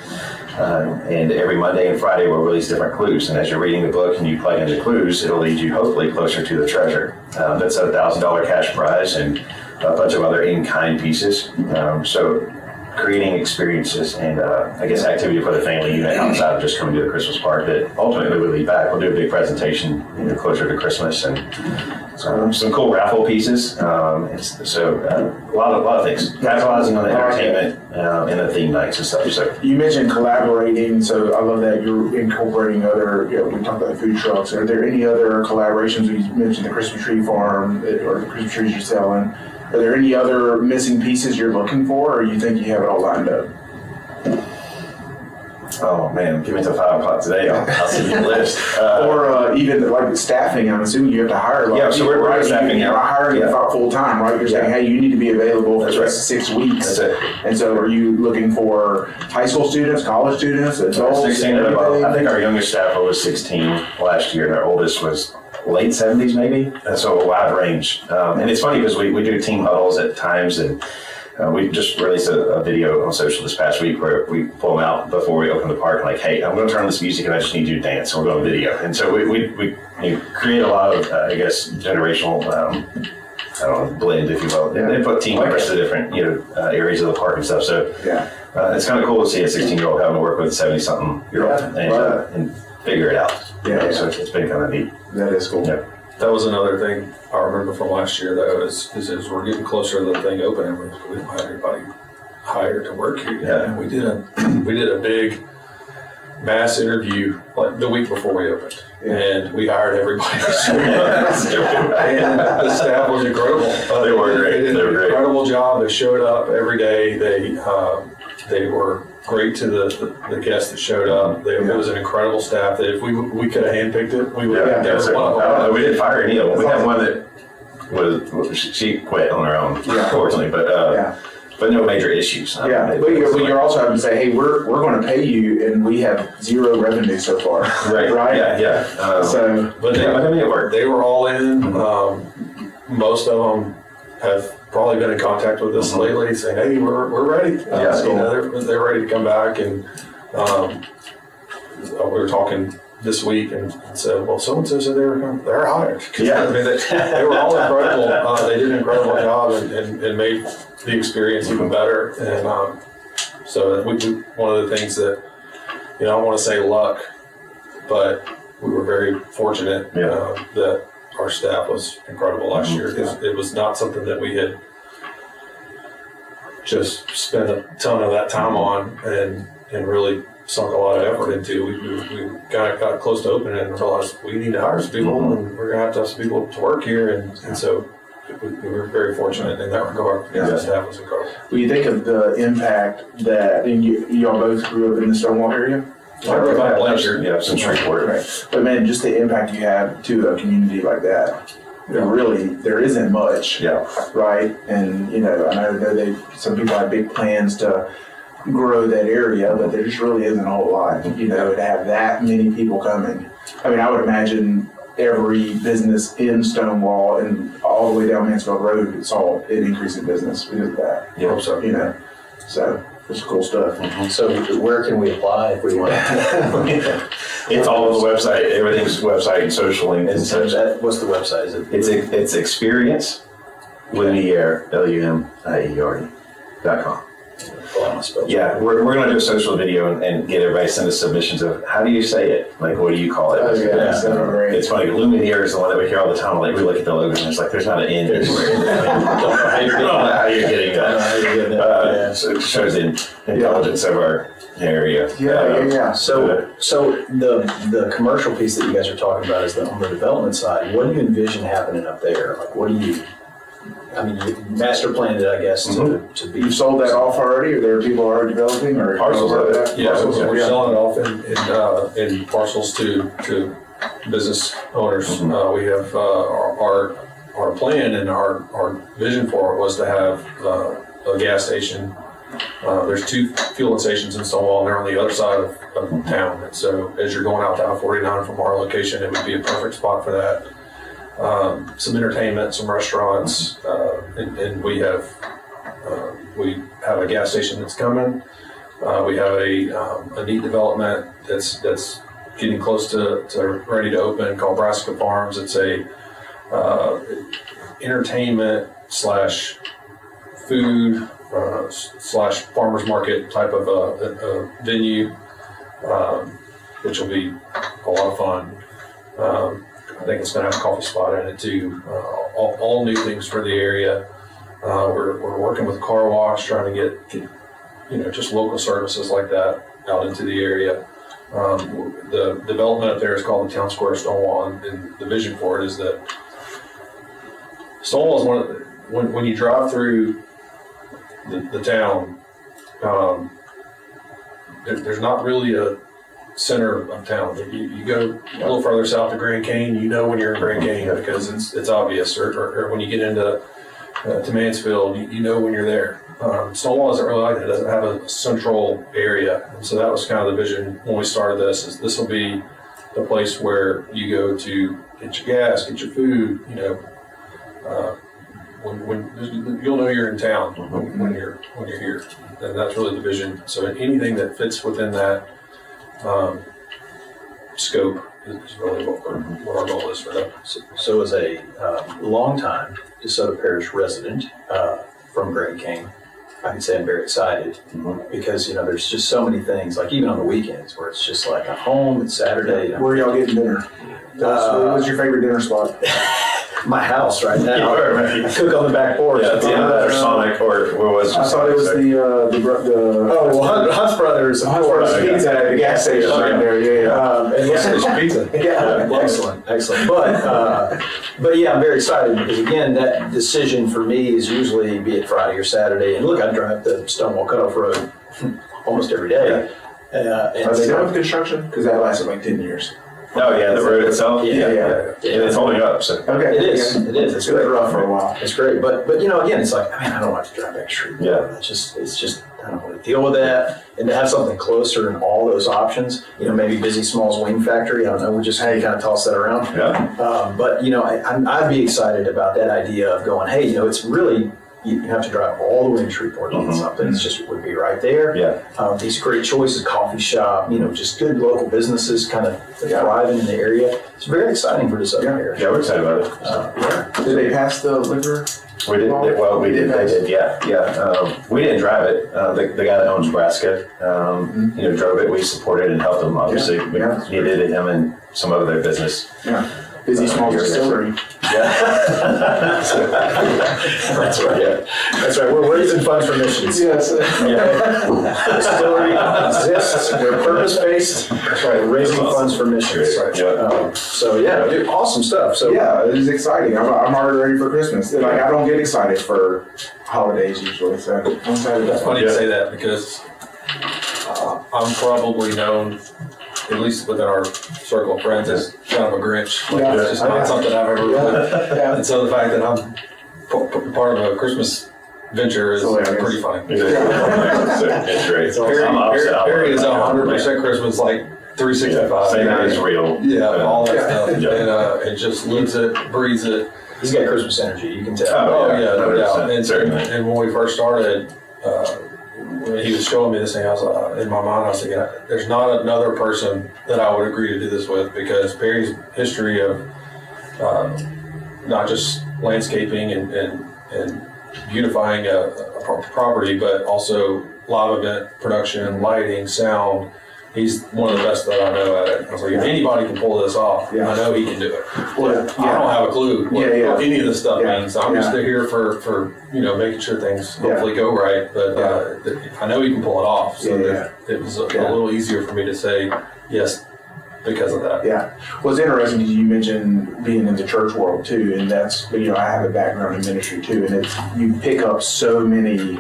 And every Monday and Friday we'll release different clues. And as you're reading the book and you plug in the clues, it'll lead you hopefully closer to the treasure. That's a $1,000 cash prize and a bunch of other in-kind pieces. So creating experiences and activity for the family unit outside of just coming to the Christmas park that ultimately we'll leave back. We'll do a big presentation closer to Christmas and some cool raffle pieces. A lot of things. Capitalizing on the entertainment and the theme nights and stuff. So you mentioned collaborating, so I love that you're incorporating other. We talked about the food trucks. Are there any other collaborations? You mentioned the Christmas tree farm or the Christmas trees you're selling. Are there any other missing pieces you're looking for, or you think you have it all lined up? Oh man, give me till 5 o'clock today. I'll send you the list. Or even like staffing, I'm assuming you have to hire. Yeah, so we're right? staffing You're now. not hiring full time, right? You're saying, hey, you need to be available for That's the right. rest of 6 weeks. That's it. And so, are you looking for high school students, college students, adults? 16 and above. everything? I think our youngest staffer was 16 last year, and our oldest was late 70s maybe. And so a wide range. And it's funny because we do team huddles at times, and we just released a video on social this past week where we pull them out before we open the park, like, hey, I'm going to turn on this music and I just need you to dance. And we're going to video. And so we create a lot of, I guess, generational, I don't know, blend, if you will. They put team members to different, areas of the park and stuff. So Yeah. it's kind of cool to see a 16-year-old having to work with a 70-something-year-old and figure it out. Yeah. So it's been kind of neat. That is cool. Yeah. That was another thing I remember from last year, though, is as we're getting closer to the thing opening, we don't have anybody hired to work here yet. Yeah. And we did a big mass interview like the week before we opened, and we hired everybody. And the staff was incredible. They were great. They did They were an great. incredible job. They showed up every day. They were great to the guests that showed up. It was an incredible staff that if we could have handpicked it, we would have That's never it. one of them. We didn't fire any of them. We had one that she quit on her own, unfortunately, but no major issues. Yeah, but you're also having to say, hey, we're going to pay you, and we have zero revenue so far. Right. Right. Yeah. So, But They made it work. they were all in. Most of them have probably been in contact with us lately, saying, "Hey, we're ready." They're ready to come back, and we were talking this week and said, "Well, so and so said they're hired." Yeah. I mean, they were all incredible. They did an incredible job and made the experience even better. And so we one of the things that I don't want to say luck, but we were very fortunate that our staff was incredible last year, because it was not something that we had just spent a ton of that time on and really sunk a lot of effort into. We got close to opening and realized we need to hire some people, and we're going to have some people to work here. And so we were very fortunate in that regard. The staff was incredible. when you think of the impact that, and y'all both grew up in the Stonewall area? Some Shreveport. Right. But man, just the impact you have to a community like that, really, there isn't much. Yeah. Right? And, I know some people have big plans to grow that area, but there just really isn't a whole lot, to have that many people coming. I mean, I would imagine every business in Stonewall and all the way down Mansfield Road saw an increase in business because of that. Yeah, so. So it's cool stuff. So where can we apply if we want? It's all on the website. Everything's website and social links and such. What's the website? Is it? It's experience Lumiere, LUMIERE.com. Yeah, we're going to do a social video and get everybody to send us submissions of how do you say it? Like, what do you call it? Oh, yeah, that's great. It's funny. Lumiere is the one that we hear all the time. Like, we look at the logo and it's like, there's not an N anywhere. I don't know how you're getting that. So it shows the intelligence of our area. Yeah. So the commercial piece that you guys are talking about is on the development side. What do you envision happening up there? Like, what do you? I mean, you master planned it, I guess, to be. You've sold that off already, or there are people already developing, or Parcels of it. Yeah, we're selling it off in parcels to business owners. We have our plan and our vision for it was to have a gas station. There's 2 fueling stations in Stonewall, and they're on the other side of town. And so as you're going out to I-49 from our location, it would be a perfect spot for that. Some entertainment, some restaurants, and we have a gas station that's coming. We have a neat development that's getting close to ready to open called Brassica Farms. It's a entertainment / food / farmers market type of a venue, which will be a lot of fun. I think it's going to have a coffee spot in it too. All new things for the area. We're working with a car wash, trying to get just local services like that out into the area. The development up there is called the Town Square Stonewall, and the vision for it is that Stonewall is one of when you drive through the town. there's not really a center of town. You go a little further south to Grand Canyon, you know when you're in Grand Canyon because it's obvious. Or when you get into to Mansfield, you know when you're there. Stonewall isn't really like that. It doesn't have a central area. And so that was kind of the vision when we started this, is this will be the place where you go to get your gas, get your food, when you'll know you're in town when you're here. And that's really the vision. So anything that fits within that scope is really what our goal is for them. So as a longtime DeSoto Parish resident from Grand Canyon, I can say I'm very excited because, there's just so many things, like even on the weekends where it's just like I'm home, it's Saturday. Where are y'all getting dinner? What's your favorite dinner spot? My house right now. I cook on the back porch. Yeah, it's either Sonic or what was it? I thought it was Hunt's Brothers. Hunt's Brothers Pizza at the gas station right there. Yeah. Pizza. Yeah, excellent. But yeah, I'm very excited because again, that decision for me is usually be it Friday or Saturday. And look, I drive the Stonewall Cutoff Road almost every day. Are they done with construction? Because that lasted like 10 years. Oh yeah, the road itself. Yeah. And it's holding up. So Okay. It is. It's It was rough for a while. It's great, but again, it's like, man, I don't want to drive back street. Yeah. It's just I don't want to deal with that, and to have something closer and all those options. Maybe Busy Small's Wing Factory. I don't know. We just kind of toss that around. Yeah. But I'd be excited about that idea of going. Hey, it's really. You have to drive all the way to Shreveport to get something. It's just, it would be right there. Yeah. These great choices, coffee shop, just good local businesses kind of thriving in the area. It's very exciting for DeSoto Parish. Yeah, we're excited about it. Did they pass the liquor? We did. We did. They did. Yeah. We didn't drive it. The guy that owns Nebraska, drove it. We supported and helped him. Obviously, we needed him and some of their business. Yeah. Busy Small Distillery. That's right. Yeah. That's right. We're raising funds for missions. Yes. Distillery exists. We're purpose-based. That's right. We're raising funds for missions. Right. Yeah. So yeah, dude, awesome stuff. So yeah, it is exciting. I'm already ready for Christmas. Like I don't get excited for holidays usually, so I'm excited. It's funny you say that because I'm probably known, at least within our circle of friends, as kind of a Grinch. It's just not something I've ever really. And so the fact that I'm part of a Christmas venture is pretty funny. It's great. Perry is 100% Christmas, like 365. Same is real. Yeah, all that stuff. And it just lives it, breathes it. He's got Christmas energy, you can tell. Oh yeah, no doubt. And when we first started, when he was showing me this thing, I was in my mind, I was thinking, there's not another person that I would agree to do this with, because Perry's history of not just landscaping and beautifying a property, but also live event production, lighting, sound. He's one of the best that I know at it. I was like, if anybody can pull this off, I know he can do it. Well, I don't have a clue what any of this stuff means. I'm just here for making sure things hopefully go right. But I know he can pull it off. So it was a little easier for me to say yes because of that. Yeah. Well, it's interesting because you mentioned being in the church world too, and that's I have a background in ministry too, and you pick up so many.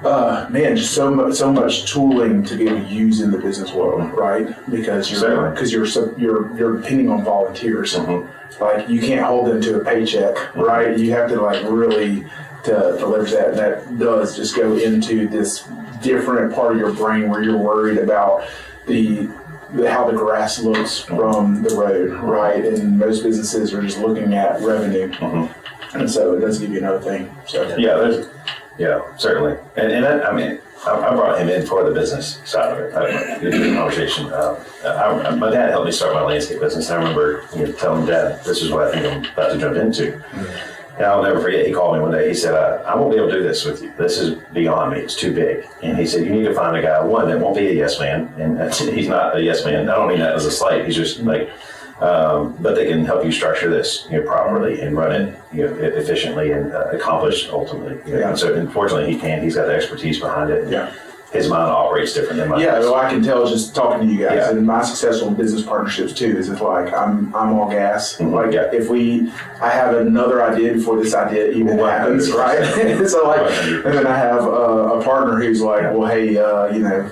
Just so much tooling to be able to use in the business world, right? Because you're depending on volunteers. Like you can't hold them to a paycheck, right? You have to really to leverage that, and that does just go into this different part of your brain where you're worried about how the grass looks from the road, right? And most businesses are just looking at revenue, and so it does give you another thing. So yeah, certainly. And that, I brought him in for the business side of it. It was a good conversation. My dad helped me start my landscape business. And I remember telling Dad, this is what I think I'm about to jump into. And I'll never forget, he called me one day. He said, I won't be able to do this with you. This is beyond me. It's too big. And he said, you need to find a guy, one, that won't be a yes man. And he's not a yes man. I don't mean that as a slight. He's just like, but they can help you structure this properly and run it efficiently and accomplish ultimately. And so unfortunately he can. He's got the expertise behind it. his mind operates different than mine. Yeah, well, I can tell just talking to you guys Yeah. and my successful business partnerships too. Is it's like I'm all gas. Mhm. Like Yeah. if I have another idea before this idea even happens, 100%. right? So like, 100%. and then I have a partner who's like, well, hey,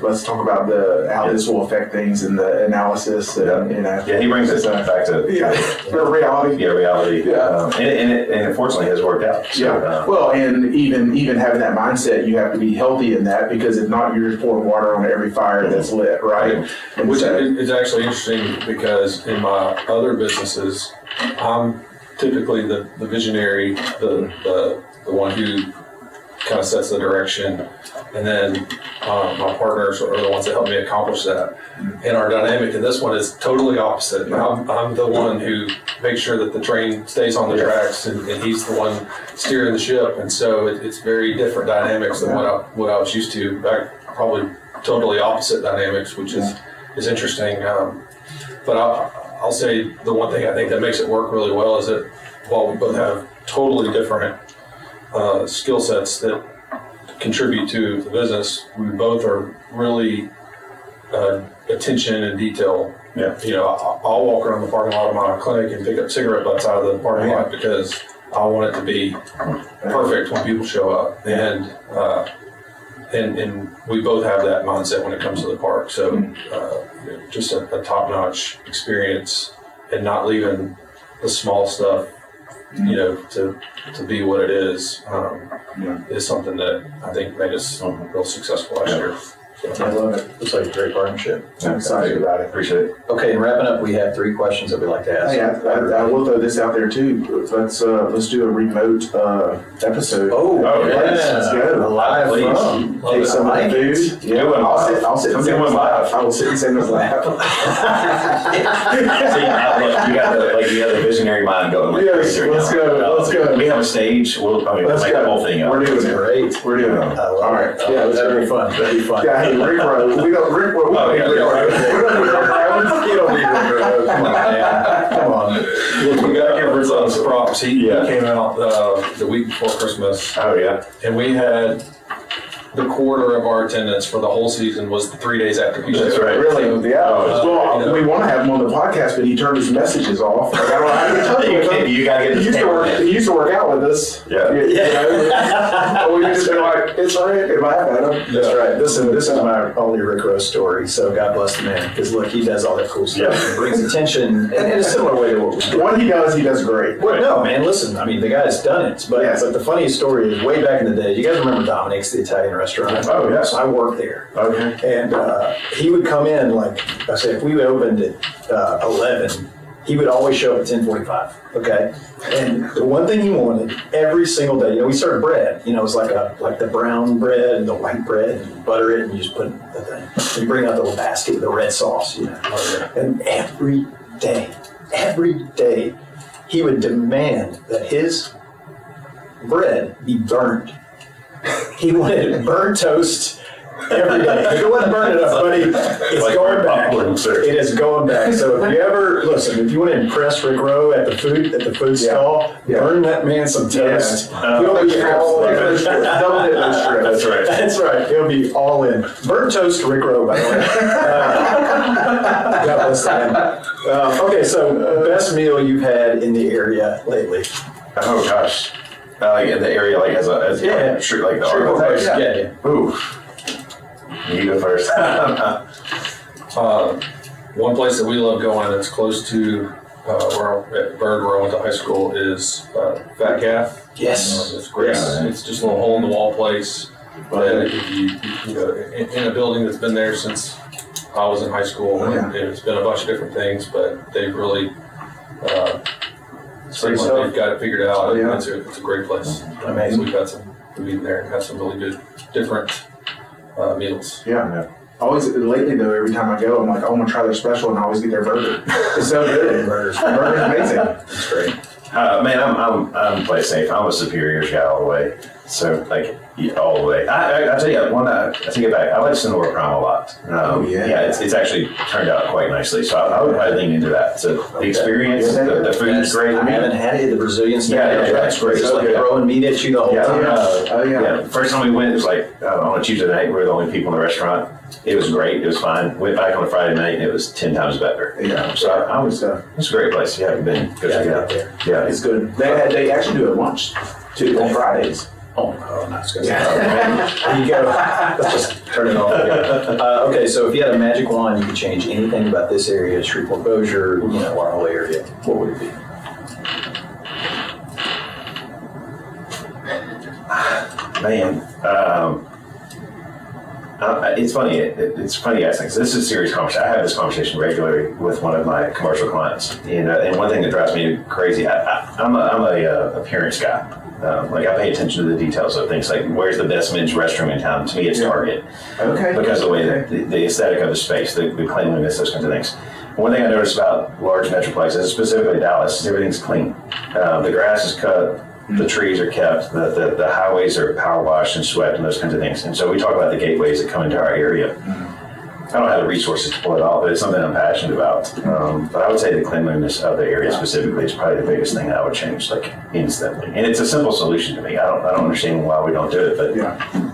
let's talk about how Yeah. this will affect things and the analysis, and Yeah, he brings it back to the reality. Yeah, reality. Yeah. And it fortunately has worked out. So, Yeah. Well, and even having that mindset, you have to be healthy in that, because if not, you're just pouring water on every fire that's lit, right? And Which so- is actually interesting because in my other businesses, I'm typically the visionary, the one who kind of sets the direction, and then my partners are the ones that help me accomplish that. And our dynamic in this one is totally opposite. I'm the one who makes sure that the train stays on the tracks, and he's the one steering the ship. And so it's very different dynamics than what I was used to. Back probably totally opposite dynamics, which is interesting. But I'll say the one thing I think that makes it work really well is that while we both have totally different skill sets that contribute to the business, we both are really attention and detail. Yeah. You know, I'll walk around the parking lot of my clinic and pick up cigarette butts out of the parking lot because I want it to be perfect when people show up. And we both have that mindset when it comes to the park. So just a top-notch experience, and not leaving the small stuff, to be what it is something that I think made us real successful last year. So, I love it. Looks like a great partnership. I'm excited about it. Appreciate it. Okay, and wrapping up, we have 3 questions that we like to ask. Hey, I will throw this out there too. Let's do a remote episode. Oh, yeah. Let's go. Live Please. from. Take some of the food. Yeah, Do it I'll sit in Come do Santa's one lap. live. I will sit in Santa's lap. See, you got the visionary mind going. Like Yes, crazy right let's now. go, let's go. We have a stage. We'll make Let's the go. whole thing up. We're doing it. Great. We're doing it. I love All right. it. Yeah, let's that'll go. be fun. That'll be fun. Yeah, hey, Rick Rowe. We don't Rick Rowe. We Oh, don't need yeah, Rick yeah. Rowe. We don't need Rick Rowe. You don't need Rick Rowe. Come on, man. Come on. look, we got to give Rich some props. He Yeah. came out the week before Christmas, Oh, yeah. and we had the quarter of our attendance for the whole season was the 3 days after he That's showed. right. Really? Yeah. Oh, Well, we want to have him on the podcast, but he turned his messages off. Like, I don't know how to get in touch with him. You got to get He this used to camera work. in. He used to work out with us. Yeah. You know? We just been like, it's all right if I have Adam. That's right. This is my only Rick Rowe story. So God bless the man, because look, he does all that cool stuff. Yeah. He brings attention in a similar way to what we do. What he does great. Well, no, man, listen, I mean, the guy's done it. But, Yes. but the funniest story is way back in the day, you guys remember Dominic's, the Italian restaurant? Oh, yes. I worked there. Okay. And he would come in, like I said, if we opened at 11, he would always show up at 10:45. Okay. And the one thing he wanted every single day, we served bread. It was like the brown bread and the white bread, and you butter it and you just put it in the thing. And you bring out the little basket with the red sauce, And every day, he would demand that his bread be burned. He wanted burnt toast every day. If it wasn't burnt enough, buddy, it's Like going back. popcorn, sir. It is going back. So if you ever if you want to impress Rick Rowe at the food stall, burn that man some toast. He'll be all in. Double hit those strips. That's right. That's right. He'll be all in. Burnt toast, Rick Rowe, by the way. God bless him. Okay, so best meal you've had in the area lately? Oh, gosh. In the area, like, as Yeah. street, like the Sure, Argo go first. place. Yeah. Ooh. You go first. One place that we love going that's close to at Bird, where I went to high school, is Fat Calf. Yes. It's great. Yeah. It's just a little hole in the wall place. But you can go in a building that's been there since I was in high school, and it's been a bunch of different things, but they've really seems like they've got it figured out. Yeah. It's a great place. Amazing. We've eaten there and had some really good different meals. Yeah. Always lately though, every time I go, I'm like, I want to try their special, and I always get their burger. It's so good. Burger's amazing. It's great. Man, I'm play safe. I'm a Superior's guy all the way. So like all the way. I tell you I take it back. I like Sonora Prime a lot. Yeah, it's actually turned out quite nicely. So I would probably lean into that. So the experience, the food is great. I haven't had it. The Brazilian stuff. Yeah, that's great. It's like throwing meat at you the whole time. Yeah. First time we went, it was like on a Tuesday night. We were the only people in the restaurant. It was great. It was fine. Went back on a Friday night, and it was 10 times better. Yeah. So I was. It's a great place. Yeah, you've been. Go check it out. Yeah, It's good. They actually do it lunch too on Fridays. Oh, not disgusting. There you go. Let's just turn it off. Yeah. Okay, so if you had a magic wand, you could change anything about this area, Shreveport Bossier, our whole area. What would it be? Man, it's funny. It's funny asking because this is a serious conversation. I have this conversation regularly with one of my commercial clients, and one thing that drives me crazy. I'm a appearance guy. Like I pay attention to the details of things, like where's the best men's restroom in town. To me, it's Target. Okay. Because of the way that the aesthetic of the space, the cleanliness, those kinds of things. One thing I noticed about large metroplexes, specifically Dallas, is everything's clean. The grass is cut. The trees are kept, the highways are power washed and swept and those kinds of things. And so we talk about the gateways that come into our area. I don't have the resources to pull it off, but it's something I'm passionate about. But I would say the cleanliness of the area specifically is probably the biggest thing that I would change, like instantly. And it's a simple solution to me. I don't understand why we don't do it, but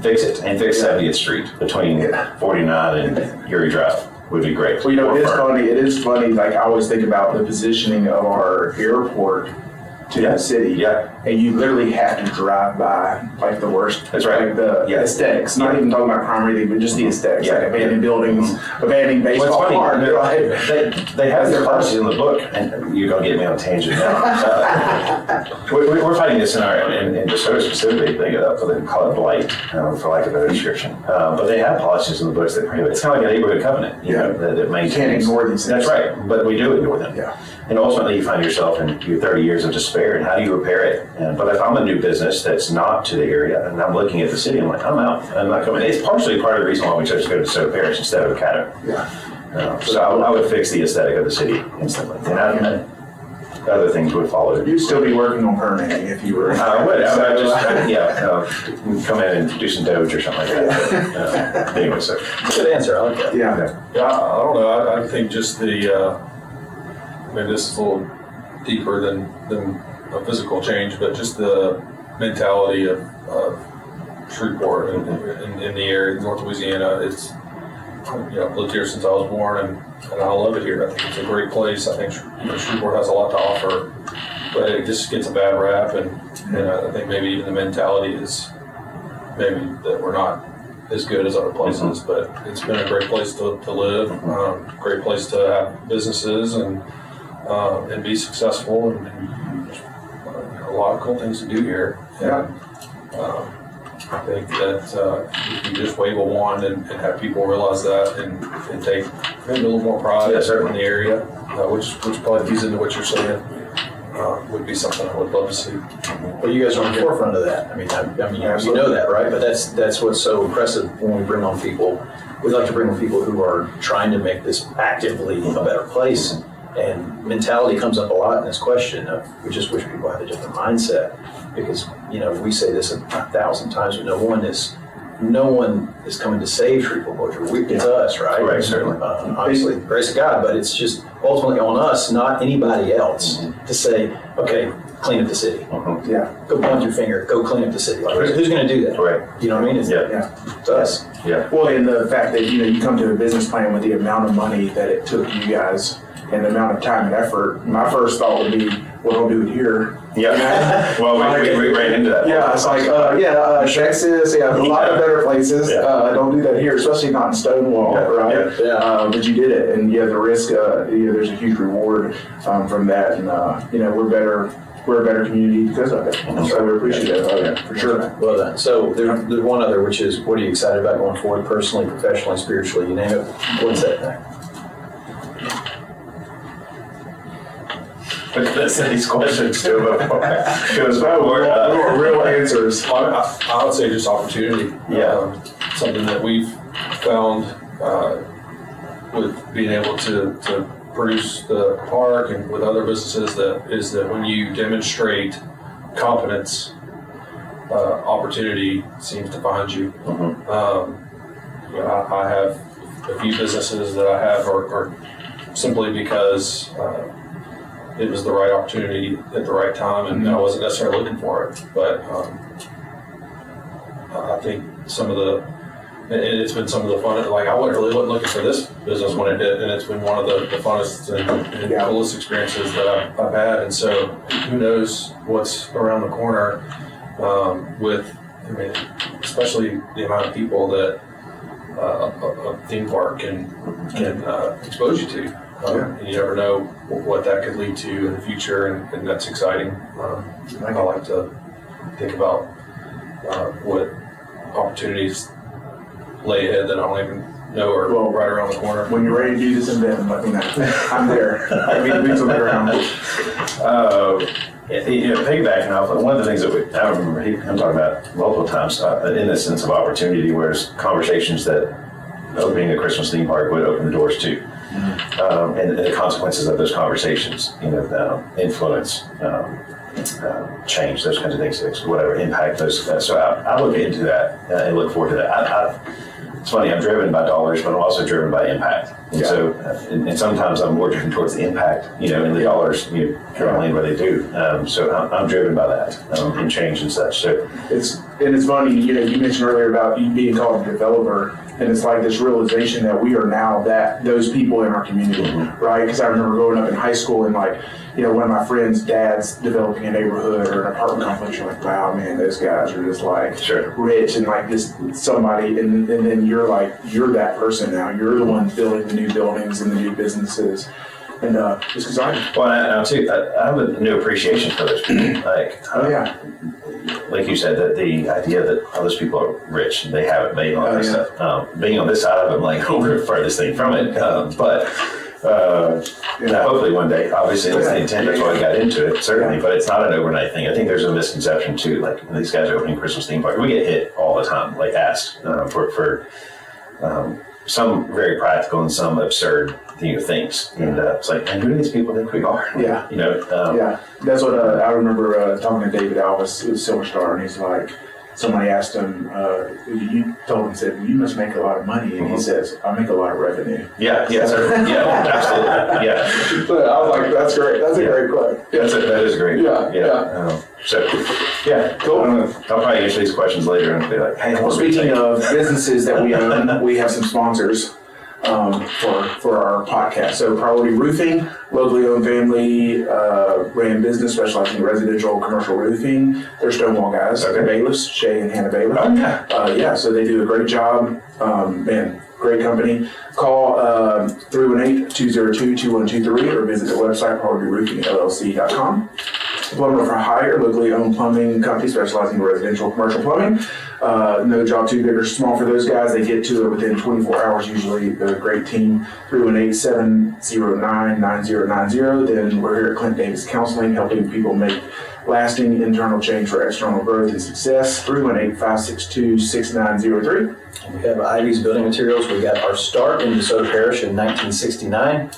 fix it and fix 70th Street between 49 and Erie Drive would be great. Well, it is funny. Like I always think about the positioning of our airport to the city, and you literally have to drive by like the worst. That's right. Like the aesthetics. Not even talking about primary, but just the aesthetics. Like abandoned buildings, abandoned baseball park. They have their policies in the book, and you're gonna get me on a tangent now. We're fighting this in DeSoto specifically. They call it blight, for lack of a better description. But they have policies in the books that prohibit. It's kind of like a neighborhood covenant. That maintains. You can't ignore these things. That's right, but we do ignore them. Yeah. And ultimately, you find yourself in your 30 years of despair, and how do you repair it? But if I'm a new business that's not to the area, and I'm looking at the city, I'm like, I'm out. I'm not coming. It's partially part of the reason why we chose to go to DeSoto Parish instead of Academy. So I would fix the aesthetic of the city instantly, and other things would follow. You'd still be working on permitting if you were. I would. Come in and do some Doge or something like that. Anyway, so good answer. I like that. Yeah. I don't know. I think just the. Maybe this is a little deeper than a physical change, but just the mentality of Shreveport and in the area of North Louisiana. It's I've lived here since I was born, and I love it here. I think it's a great place. I think Shreveport has a lot to offer, but it just gets a bad rap, and I think maybe even the mentality is maybe that we're not as good as other places, but it's been a great place to live, great place to have businesses and be successful, and a lot of cool things to do here. I think that if you just wave a wand and have people realize that and take maybe a little more pride in the area, which probably feeds into what you're saying, would be something I would love to see. Well, you guys are on the forefront of that. I mean, you know that, right? But that's what's so impressive when we bring on people. We like to bring on people who are trying to make this actively a better place. And mentality comes up a lot in this question of we just wish people had a different mindset, because we say this 1,000 times, but no one is coming to save Shreveport Bossier. It's us, right? Right, certainly. Obviously, the grace of God, but it's just ultimately on us, not anybody else, to say, okay, clean up the city. Go point your finger, go clean up the city. Like, who's going to do that? Right. You know what I mean? It's us. Yeah. Well, and the fact that you come to a business plan with the amount of money that it took you guys and the amount of time and effort, my first thought would be, well, don't do it here. Yeah. Well, we ran into that. Yeah, it's like, Texas, a lot of better places. Don't do that here, especially not in Stonewall, right? But you did it, and you have the risk. There's a huge reward from that, and we're a better community because of it. So we appreciate it, for sure. Well done. So there's one other, which is, what are you excited about going forward, personally, professionally, spiritually? You name it. What's that thing? Let's send these questions to him. Real answers. I would say just opportunity. Something that we've found with being able to produce the park and with other businesses is that when you demonstrate competence opportunity seems to find you. I have a few businesses that I have are simply because it was the right opportunity at the right time, and I wasn't necessarily looking for it. But I think it's been some of the fun. Like I wasn't looking for this business when it did, and it's been one of the funnest and coolest experiences that I've had. And so, who knows what's around the corner especially the amount of people that a theme park can expose you to. And you never know what that could lead to in the future, and that's exciting. I like to think about what opportunities lay ahead that I don't even know are right around the corner. When you're ready to do this event, let me know. I'm there. I mean, boots on the ground. Piggybacking off, one of the things that I remember I'm talking about multiple times in the sense of opportunity, whereas conversations that opening a Christmas theme park would open the doors to. And the consequences of those conversations, influence, change, those kinds of things, whatever impact those. So I look into that and look forward to that. It's funny, I'm driven by dollars, but I'm also driven by impact. And so, and sometimes I'm more driven towards the impact, and the dollars, currently where they do. So I'm driven by that and change and such. So it's funny, you mentioned earlier about you being called a developer. And it's like this realization that we are now those people in our community, right? Because I remember growing up in high school and one of my friends' dads developing a neighborhood or an apartment complex. You're like, wow, man, those guys are just rich and like this somebody. And then you're that person now. You're the one building the new buildings and the new businesses. And it's exciting. Well, I have a new appreciation for those people. Like you said, that the idea that those people are rich and they have it made on this stuff. Being on this side of it, I'm like, we're the furthest thing from it. But hopefully one day, obviously that's the intent, that's why we got into it, certainly, but it's not an overnight thing. I think there's a misconception too, like these guys are opening Christmas theme parks. We get hit all the time, like asked for some very practical and some absurd things. And it's like, man, who do these people think we are? That's what I remember talking to David Alvis, who's Silver Star, and he's like, somebody asked him, said, you must make a lot of money. And he says, I make a lot of revenue. Absolutely. Yeah. So I was like, that's great. That's a great quote. That is great. Cool. I'll probably answer these questions later and be like, hey, speaking of businesses that we own, we have some sponsors for our podcast. So Priority Roofing, locally owned family ran business specializing in residential commercial roofing. They're Stonewall guys. Bailiffs, Shay and Hannah Bailiff. So they do a great job. Great company. Call 318-202-2123 or visit their website, priorityroofingllc.com. Plumber for Hire, locally owned plumbing company specializing in residential commercial plumbing. No job too big or small for those guys. They get to it within 24 hours usually. They're a great team. 318-709-9090. Then we're here at Clint Davis Counseling, helping people make lasting internal change for external growth and success. 318-562-6903. We have Ivy's Building Materials. We got our start in DeSoto Parish in 1969.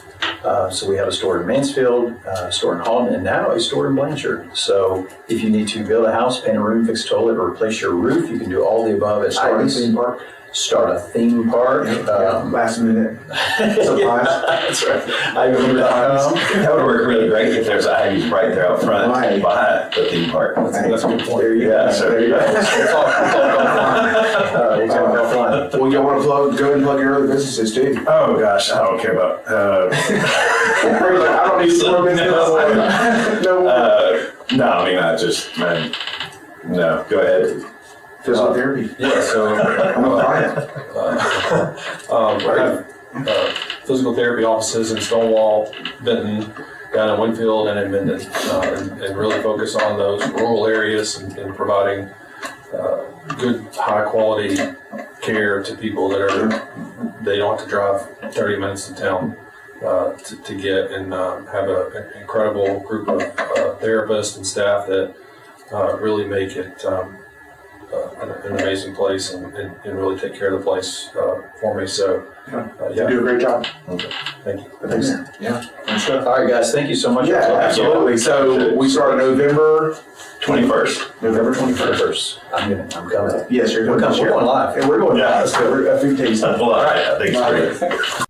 So we have a store in Mansfield, a store in Holland, and now a store in Blanchard. So if you need to build a house, paint a room, fix a toilet, or replace your roof, you can do all the above at Ivy's. Start a theme park. Last minute supplies. That's right. Ivy.com. That would work really great if there's Ivy's right there out front behind the theme park. That's a good point. There you go. There you go. We'll talk offline. Well, you want to go ahead and plug your other businesses too? Oh gosh, I don't care about. I don't need more business. No, I mean, no, go ahead. Physical therapy. So I'm a client. I have physical therapy offices in Stonewall, Benton, down in Winfield, and in Minden, and really focus on those rural areas and providing good, high quality care to people that they don't have to drive 30 minutes to town to get, and have an incredible group of therapists and staff that really make it an amazing place and really take care of the place for me. So, You do a great job. thank you. Thanks. Yeah. Good stuff. All right, guys, thank you so much. Yeah, absolutely. So we start November 21st. 21st. I'm coming. Yes, you're We're going going live. And we're going Yeah. live. So we're a few days. Well, all right. I think it's great.